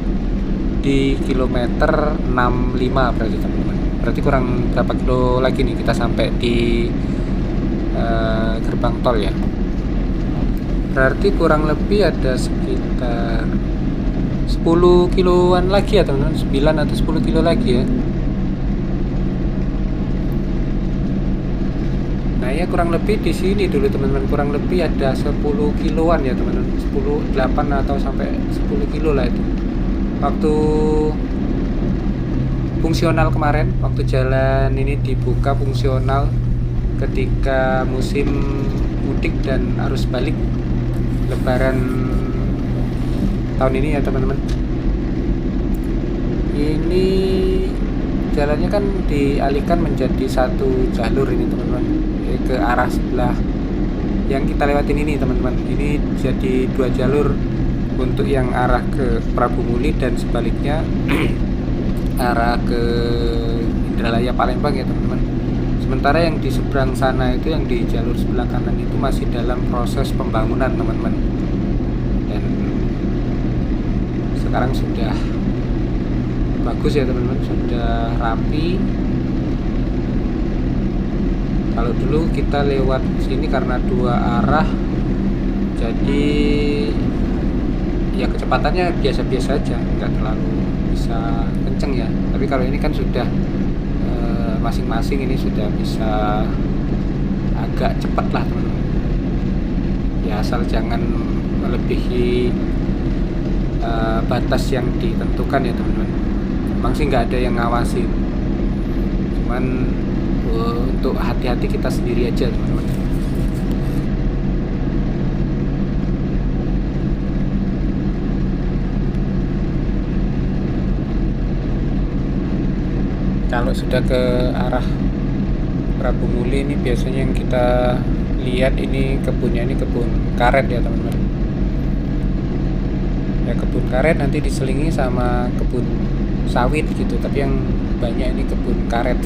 di kilometer 65 berarti teman-teman. Berarti kurang berapa kilo lagi nih kita sampai di gerbang tol ya. Berarti kurang lebih ada sekitar 10 kiloan lagi ya teman-teman, 9 atau 10 kilo lagi ya. Nah ya kurang lebih di sini dulu teman-teman, kurang lebih ada 10 kiloan ya teman-teman, 10, 8 atau sampai 10 kilo lah itu. Waktu fungsional kemarin, waktu jalan ini dibuka fungsional ketika musim mudik dan arus balik lebaran tahun ini ya teman-teman. Ini jalannya kan dialihkan menjadi satu jalur ini teman-teman, ke arah sebelah yang kita lewatin ini teman-teman. Ini jadi 2 jalur untuk yang arah ke Prabu Muli dan sebaliknya arah ke Indralaya Palembang ya teman-teman. Sementara yang di seberang sana itu, yang di jalur sebelah kanan itu masih dalam proses pembangunan teman-teman, dan sekarang sudah bagus ya teman-teman, sudah rapi. Kalau dulu kita lewat sini karena 2 arah, jadi ya kecepatannya biasa-biasa aja, nggak terlalu bisa kenceng ya. Tapi kalau ini kan sudah masing-masing ini sudah bisa agak cepat lah teman-teman ya, asal jangan melebihi batas yang ditentukan ya teman-teman. Memang sih nggak ada yang ngawasin, cuman untuk hati-hati kita sendiri aja teman-teman. Kalau sudah ke arah Prabu Muli ini biasanya yang kita lihat ini kebunnya, ini kebun karet ya teman-teman. Ya kebun karet nanti diselingi sama kebun sawit gitu, tapi yang banyak ini kebun karet.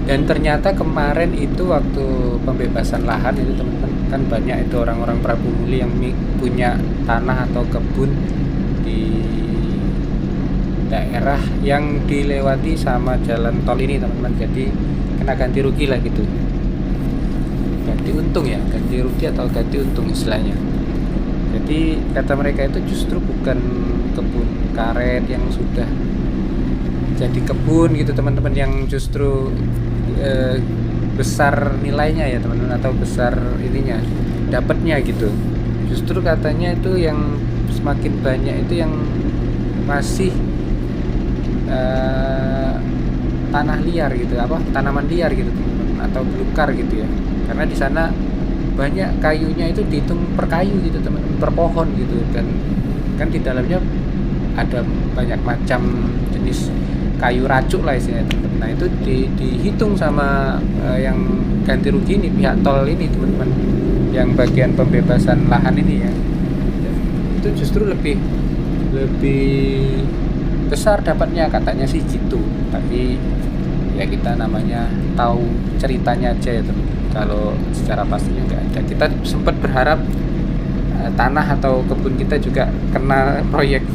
Dan ternyata kemarin itu waktu pembebasan lahan itu teman-teman, kan banyak itu orang-orang Prabu Muli yang punya tanah atau kebun di daerah yang dilewati sama jalan tol ini teman-teman. Jadi kena ganti rugi lah gitu, ganti untung ya, ganti rugi atau ganti untung istilahnya. Jadi kata mereka itu justru bukan kebun karet yang sudah jadi kebun gitu teman-teman, yang justru besar nilainya ya teman-teman, atau besar ininya dapatnya gitu. Justru katanya itu yang semakin banyak itu yang masih tanah liar gitu, apa tanaman liar gitu teman-teman, atau belukar gitu ya. Karena di sana banyak kayunya itu dihitung per kayu gitu teman-teman, per pohon gitu, dan kan di dalamnya ada banyak macam jenis kayu racuk lah istilahnya teman-teman. Nah itu dihitung sama yang ganti rugi ini, pihak tol ini teman-teman, yang bagian pembebasan lahan ini ya. Dan itu justru lebih besar dapatnya katanya sih gitu. Tapi ya kita namanya tahu ceritanya aja ya teman-teman, kalau secara pastinya nggak ada. Kita sempat berharap tanah atau kebun kita juga kena proyek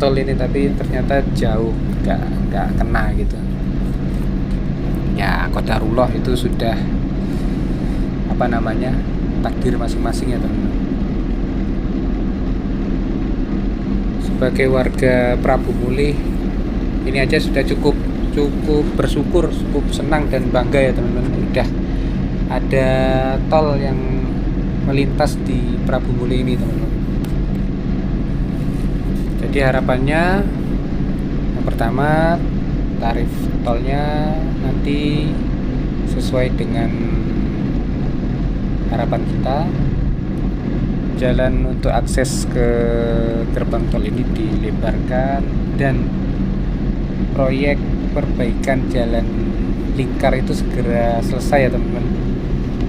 tol ini, tapi ternyata jauh nggak kena gitu ya. Qadarullah itu sudah apa namanya, takdir masing-masing ya teman-teman. Sebagai warga Prabu Muli ini aja sudah cukup bersyukur, cukup senang dan bangga ya teman-teman, udah ada tol yang melintas di Prabu Muli ini teman-teman. Jadi harapannya yang pertama, tarif tolnya nanti sesuai dengan harapan kita. Jalan untuk akses ke gerbang tol ini dilebarkan, dan proyek perbaikan jalan lingkar itu segera selesai ya teman-teman,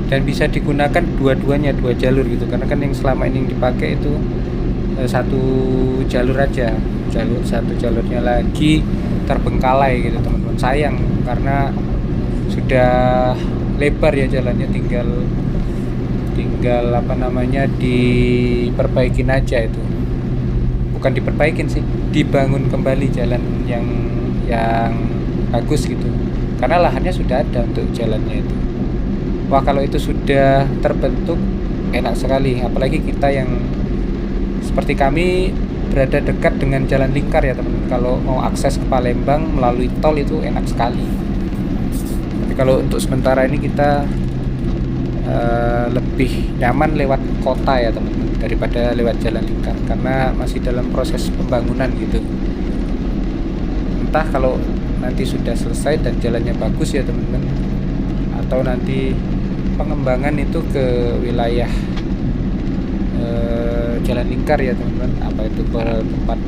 dan bisa digunakan dua-duanya, dua jalur gitu. Karena kan yang selama ini yang dipakai itu satu jalur aja, satu jalurnya lagi terbengkalai gitu teman-teman. Sayang karena sudah lebar ya jalannya, tinggal apa namanya, diperbaikin aja itu. Bukan diperbaikin sih, dibangun kembali jalan yang bagus gitu, karena lahannya sudah ada untuk jalannya itu. Wah kalau itu sudah terbentuk enak sekali, apalagi kita yang seperti kami berada dekat dengan jalan lingkar ya teman-teman. Kalau mau akses ke Palembang melalui tol itu enak sekali. Tapi kalau untuk sementara ini kita lebih nyaman lewat kota ya teman-teman, daripada lewat jalan lingkar, karena masih dalam proses pembangunan gitu. Entah kalau nanti sudah selesai dan jalannya bagus ya teman-teman, atau nanti pengembangan itu ke wilayah jalan lingkar ya teman-teman, apa itu tempat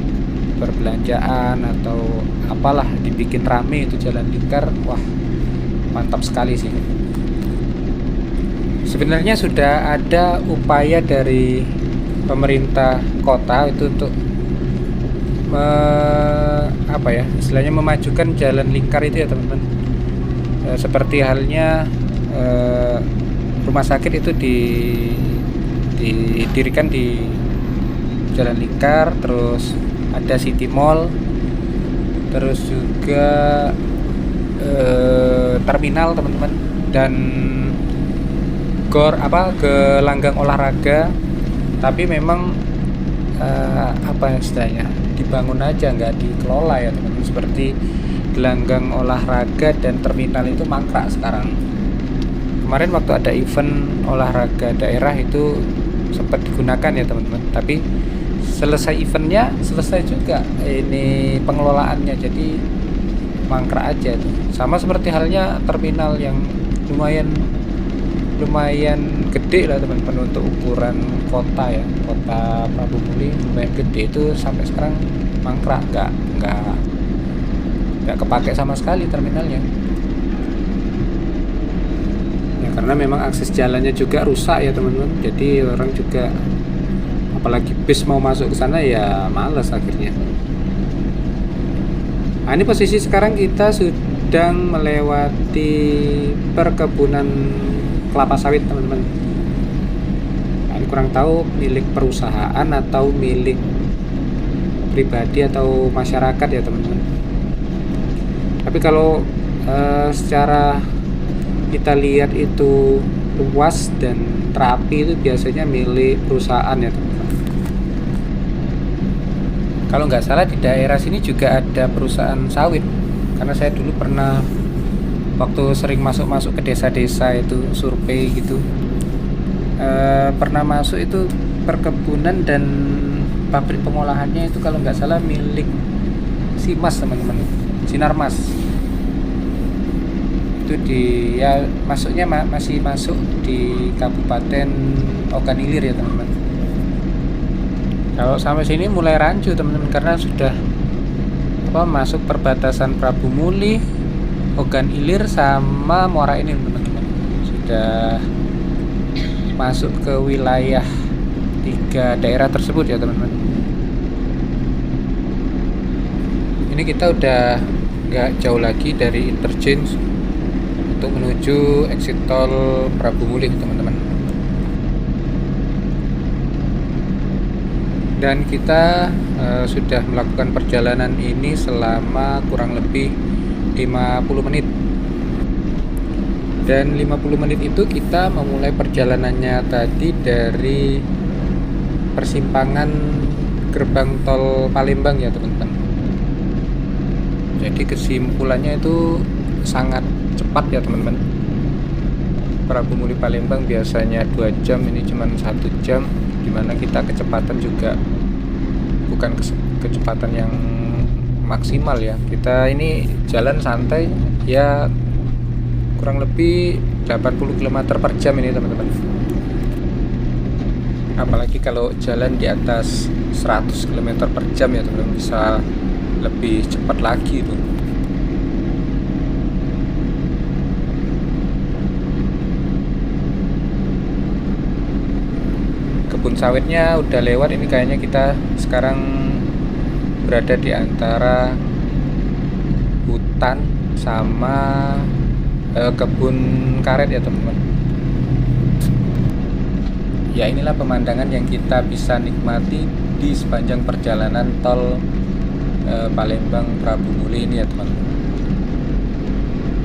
perbelanjaan atau apalah, dibikin rame itu jalan lingkar. Wah mantap sekali sih. Sebenarnya sudah ada upaya dari pemerintah kota itu untuk apa ya istilahnya, memajukan jalan lingkar itu ya teman-teman. Seperti halnya rumah sakit itu didirikan di jalan lingkar, terus ada City Mall, terus juga terminal teman-teman, dan gelanggang olahraga. Tapi memang apa istilahnya, dibangun aja nggak dikelola ya teman-teman. Seperti gelanggang olahraga dan terminal itu mangkrak sekarang. Kemarin waktu ada event olahraga daerah itu sempat digunakan ya teman-teman, tapi selesai eventnya selesai juga ini pengelolaannya, jadi mangkrak aja tuh. Sama seperti halnya terminal yang lumayan gede lah teman-teman untuk ukuran kota ya, kota Prabu Muli lumayan gede, itu sampai sekarang mangkrak, nggak kepake sama sekali terminalnya. Ya, karena memang akses jalannya juga rusak ya teman-teman. Jadi orang juga, apalagi bis mau masuk ke sana ya males akhirnya. Nah, ini posisi sekarang kita sedang melewati perkebunan kelapa sawit teman-teman. Nah, ini kurang tahu milik perusahaan atau milik pribadi atau masyarakat ya teman-teman. Tapi kalau secara kita lihat itu luas dan rapi, itu biasanya milik perusahaan ya teman-teman. Kalau nggak salah di daerah sini juga ada perusahaan sawit, karena saya dulu pernah waktu sering masuk ke desa-desa itu survei gitu, pernah masuk itu perkebunan dan pabrik pengolahannya itu kalau nggak salah milik Simas teman-teman, Sinarmas. Itu ya masuknya masih masuk di Kabupaten Ogan Ilir ya teman-teman. Kalau sampai sini mulai rancu teman-teman, karena sudah masuk perbatasan Prabu Muli, Ogan Ilir sama Muara Enim teman-teman. Sudah masuk ke wilayah 3 daerah tersebut ya teman-teman. Ini kita udah nggak jauh lagi dari interchange untuk menuju exit tol Prabu Muli teman-teman. Dan kita sudah melakukan perjalanan ini selama kurang lebih 50 menit. Dan 50 menit itu kita memulai perjalanannya tadi dari persimpangan gerbang tol Palembang ya teman-teman. Jadi kesimpulannya itu sangat cepat ya teman-teman. Prabu Muli Palembang biasanya 2 jam, ini cuma 1 jam, dimana kita kecepatan juga bukan kecepatan yang maksimal ya. Kita ini jalan santai ya, kurang lebih 80 km per jam ini teman-teman. Apalagi kalau jalan di atas 100 km per jam ya teman-teman, bisa lebih cepat lagi tuh. Kebun sawitnya udah lewat, ini kayaknya kita sekarang berada di antara hutan sama kebun karet ya teman-teman. Ya inilah pemandangan yang kita bisa nikmati di sepanjang perjalanan tol Palembang Prabu Muli ini ya teman-teman.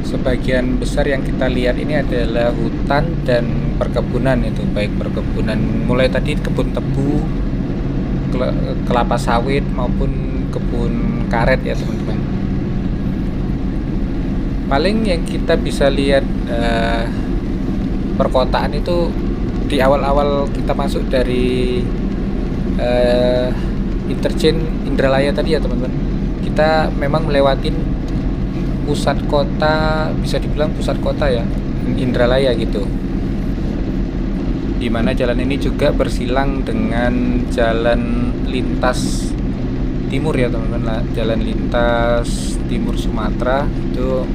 Sebagian besar yang kita lihat ini adalah hutan dan perkebunan, itu baik perkebunan mulai tadi kebun tebu, kelapa sawit maupun kebun karet ya teman-teman. Paling yang kita bisa lihat perkotaan itu di awal-awal kita masuk dari interchange Indralaya tadi ya teman-teman. Kita memang melewatin pusat kota, bisa dibilang pusat kota ya, Indralaya gitu. Dimana jalan ini juga bersilang dengan jalan lintas timur ya teman-teman, jalan lintas timur Sumatera itu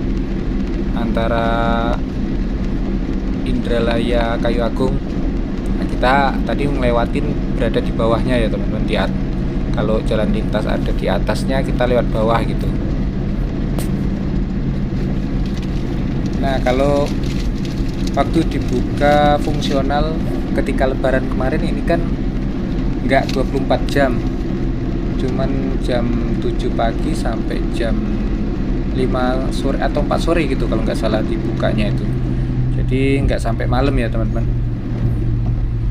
antara Indralaya Kayu Agung. Nah, kita tadi ngelewatin berada di bawahnya ya teman-teman. Kalau jalan lintas ada di atasnya, kita lewat bawah gitu. Nah, kalau waktu dibuka fungsional ketika lebaran kemarin ini kan nggak 24 jam, cuman jam 7 pagi sampai jam 5 sore atau 4 sore gitu kalau nggak salah dibukanya itu. Jadi nggak sampai malam ya teman-teman.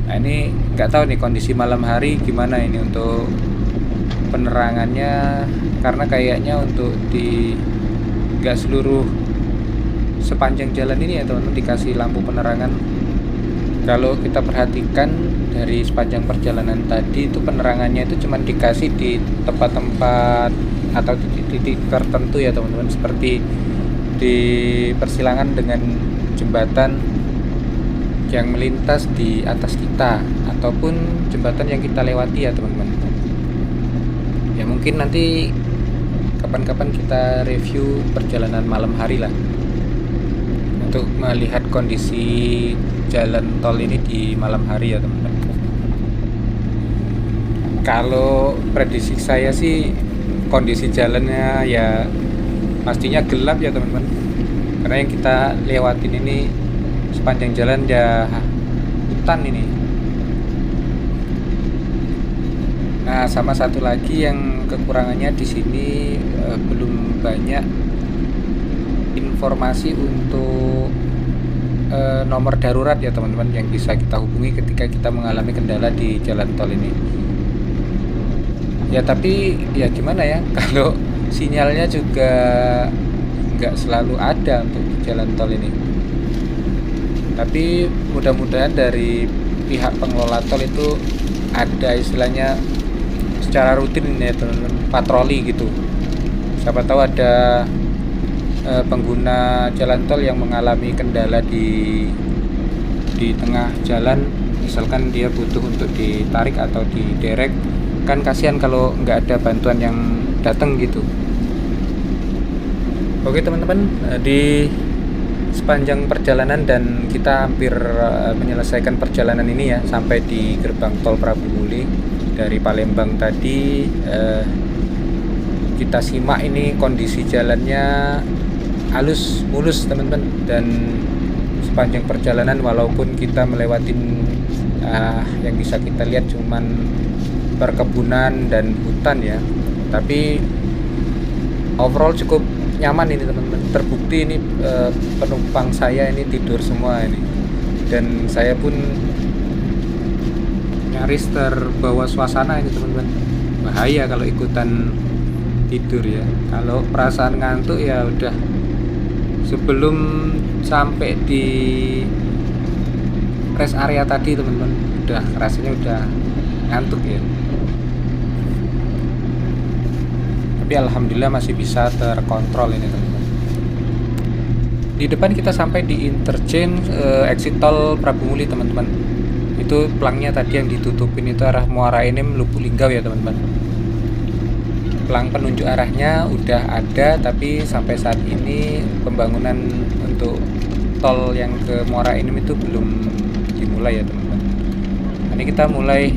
Nah ini nggak tahu nih kondisi malam hari gimana ini untuk penerangannya, karena kayaknya untuk di nggak seluruh sepanjang jalan ini ya teman-teman dikasih lampu penerangan. Kalau kita perhatikan dari sepanjang perjalanan tadi itu penerangannya itu cuma dikasih di tempat-tempat atau titik-titik tertentu ya teman-teman, seperti di persilangan dengan jembatan yang melintas di atas kita ataupun jembatan yang kita lewati ya teman-teman. Ya Ya mungkin nanti kapan-kapan kita review perjalanan malam hari lah, untuk melihat kondisi jalan tol ini di malam hari ya teman-teman. Kalau prediksi saya sih kondisi jalannya ya pastinya gelap ya teman-teman, karena yang kita lewatin ini sepanjang jalan ya hutan ini. Nah, sama satu lagi yang kekurangannya di sini belum banyak informasi untuk nomor darurat ya teman-teman, yang bisa kita hubungi ketika kita mengalami kendala di jalan tol ini. Ya tapi ya gimana ya, kalau sinyalnya juga nggak selalu ada untuk di jalan tol ini. Tapi mudah-mudahan dari pihak pengelola tol itu ada istilahnya secara rutin ya teman-teman, patroli gitu. Siapa tahu ada pengguna jalan tol yang mengalami kendala di tengah jalan, misalkan dia butuh untuk ditarik atau diderek, kan kasihan kalau nggak ada bantuan yang datang gitu. Oke teman-teman, di sepanjang perjalanan dan kita hampir menyelesaikan perjalanan ini ya, sampai di gerbang tol Prabu Muli. Dari Palembang tadi kita simak ini kondisi jalannya halus mulus teman-teman, dan sepanjang perjalanan walaupun kita melewatin yang bisa kita lihat cuman perkebunan dan hutan ya, tapi overall cukup nyaman ini teman-teman. Terbukti ini penumpang saya ini tidur semua ini, dan saya pun nyaris terbawa suasana ini teman-teman. Bahaya kalau ikutan tidur ya. Kalau perasaan ngantuk ya udah sebelum sampai di rest area tadi teman-teman, udah rasanya udah ngantuk ya. Tapi alhamdulillah masih bisa terkontrol ini teman-teman. Di depan kita sampai di interchange exit tol Prabu Muli teman-teman. Itu pelangnya tadi yang ditutupin itu arah Muara Enim Lubuk Linggau ya teman-teman. Pelang penunjuk arahnya udah ada, tapi sampai saat ini pembangunan untuk tol yang ke Muara Enim itu belum dimulai ya teman-teman. Ini kita mulai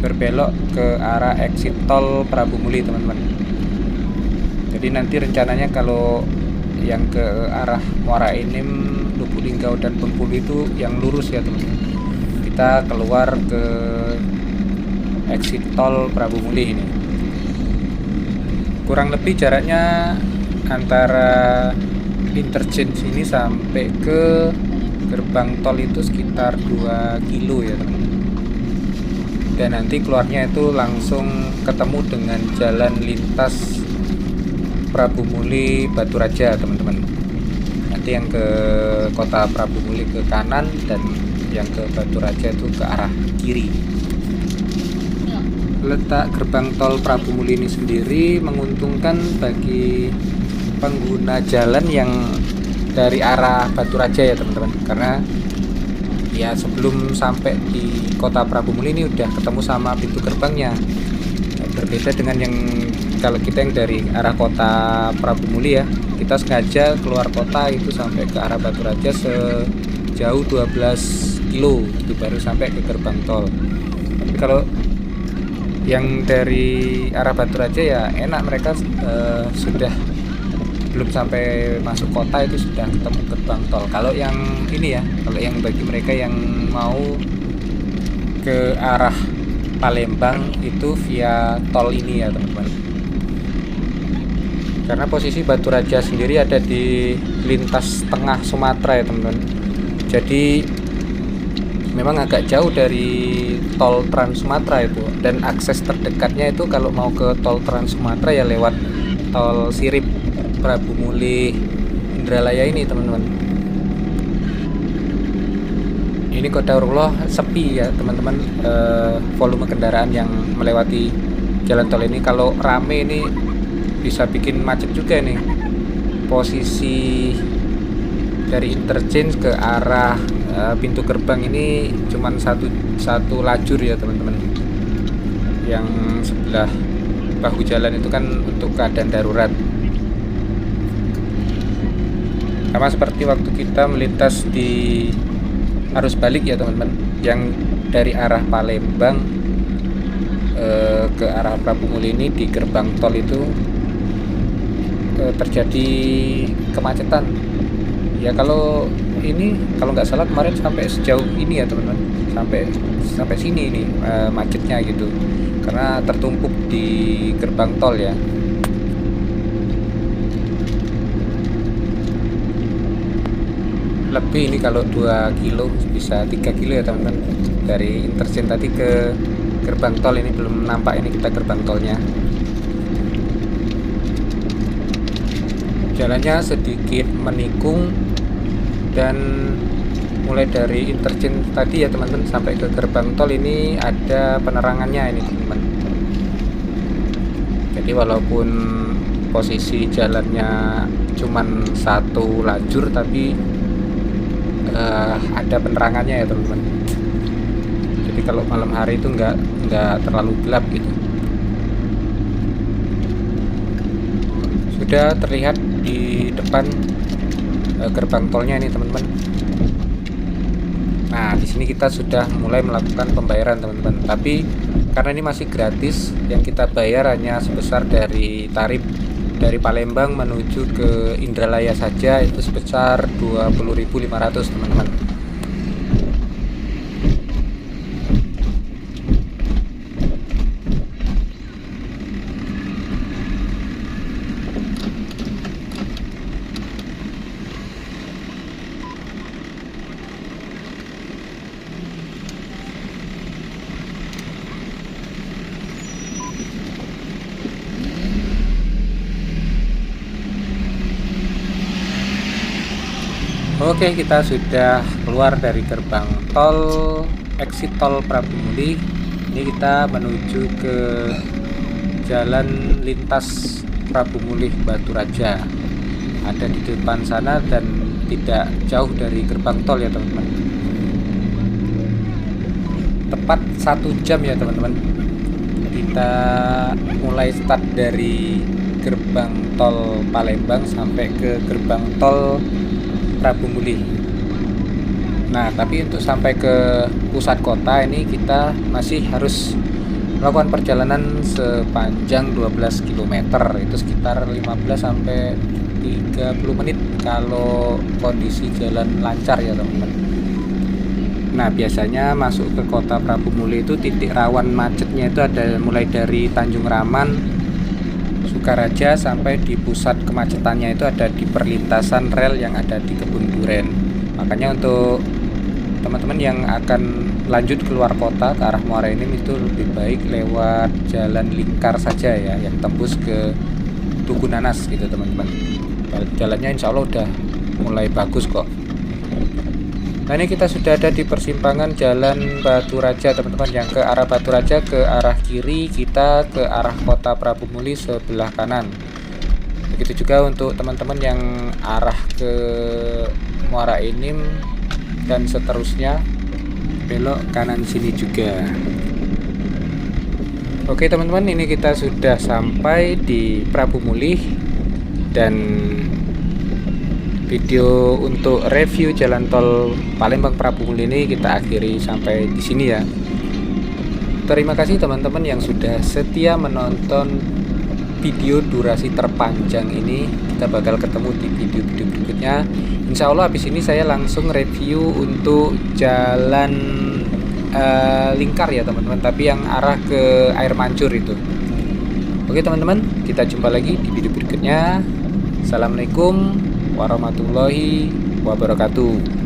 berbelok ke arah exit tol Prabu Muli teman-teman. Jadi nanti rencananya kalau yang ke arah Muara Enim, Lubuk Linggau dan Bengkulu itu yang lurus ya teman-teman. Kita keluar ke exit tol Prabu Muli ini. Kurang lebih jaraknya antara interchange ini sampai ke gerbang tol itu sekitar 2 kilo ya teman-teman. Dan nanti keluarnya itu langsung ketemu dengan jalan lintas Prabu Muli Batu Raja teman-teman. Nanti yang ke kota Prabu Muli ke kanan, dan yang ke Batu Raja itu ke arah kiri. Letak gerbang tol Prabu Muli ini sendiri menguntungkan bagi pengguna jalan yang dari arah Batu Raja ya teman-teman, karena ya sebelum sampai di kota Prabu Muli ini udah ketemu sama pintu gerbangnya. Berbeda dengan yang kalau kita yang dari arah kota Prabu Muli ya, kita sengaja keluar kota itu sampai ke arah Batu Raja sejauh 12 kilo itu baru sampai ke gerbang tol. Tapi kalau yang dari arah Batu Raja ya enak, mereka sudah belum sampai masuk kota itu sudah ketemu gerbang tol. Kalau yang ini ya, kalau yang bagi mereka yang mau ke arah Palembang itu via tol ini ya teman-teman. Karena posisi Batu Raja sendiri ada di lintas tengah Sumatera ya teman-teman. Jadi memang agak jauh dari tol Trans Sumatera itu, dan akses terdekatnya itu kalau mau ke tol Trans Sumatera ya lewat tol Sirip Prabu Muli Indralaya ini teman-teman. Ini qadarullah sepi ya teman-teman, volume kendaraan yang melewati jalan tol ini. Kalau rame ini bisa bikin macet juga nih. Posisi dari interchange ke arah pintu gerbang ini cuman satu lajur ya teman-teman. yang sebelah bahu jalan itu kan untuk keadaan darurat. Sama seperti waktu kita melintas di arus balik ya teman-teman, yang dari arah Palembang ke arah Prabu Muli ini di gerbang tol itu terjadi kemacetan. Ya kalau nggak salah kemarin sampai sejauh ini ya teman-teman, sampai sini ini macetnya gitu, karena tertumpuk di gerbang tol ya. Lebih ini kalau 2 kilo bisa 3 kilo ya teman-teman, dari interchange tadi ke gerbang tol. Ini belum nampak ini kita gerbang tolnya. Jalannya sedikit menikung, dan mulai dari interchange tadi ya teman-teman sampai ke gerbang tol ini ada penerangannya ini teman-teman. Jadi walaupun posisi jalannya cuman satu lajur, tapi ada penerangannya ya teman-teman. Jadi kalau malam hari itu nggak terlalu gelap gitu. Sudah terlihat di depan gerbang tolnya ini teman-teman. Nah, di sini kita sudah mulai melakukan pembayaran teman-teman. Tapi karena ini masih gratis, yang kita bayar hanya sebesar dari tarif dari Palembang menuju ke Indralaya saja, itu sebesar 20.500 teman-teman. Oke, kita sudah keluar dari gerbang tol, exit tol Prabu Muli. Ini kita menuju ke jalan lintas Prabu Muli Batu Raja. Ada di depan sana dan tidak jauh dari gerbang tol ya teman-teman. Tepat 1 jam ya teman-teman. Kita mulai start dari gerbang tol Palembang sampai ke gerbang tol Prabu Muli. Nah, tapi untuk sampai ke pusat kota ini kita masih harus melakukan perjalanan sepanjang 12 km. Itu sekitar 15 sampai 30 menit kalau kondisi jalan lancar ya teman-teman. Nah, biasanya masuk ke kota Prabu Muli itu titik rawan macetnya itu ada mulai dari Tanjung Raman, Sukaraja, sampai di pusat kemacetannya itu ada di perlintasan rel yang ada di Kebun Duren. Makanya untuk teman-teman yang akan lanjut keluar kota ke arah Muara Enim itu lebih baik lewat jalan lingkar saja ya, yang tembus ke Tugu Nanas gitu teman-teman. Jalannya insya Allah udah mulai bagus kok. Nah, ini kita sudah ada di persimpangan Jalan Batu Raja teman-teman, yang ke arah Batu Raja ke arah kiri, kita ke arah kota Prabu Muli sebelah kanan. Begitu juga untuk teman-teman yang arah ke Muara Enim dan seterusnya, belok kanan sini juga. Oke teman-teman, ini kita sudah sampai di Prabu Muli, dan video untuk review jalan tol Palembang Prabu Muli ini kita akhiri sampai di sini ya. Terima kasih teman-teman yang sudah setia menonton video durasi terpanjang ini. Kita bakal ketemu di video-video berikutnya. Insya Allah habis ini saya langsung review untuk jalan lingkar ya teman-teman, tapi yang arah ke Air Mancur itu. Oke teman-teman, kita jumpa lagi di video berikutnya. Assalamualaikum warahmatullahi wabarakatuh.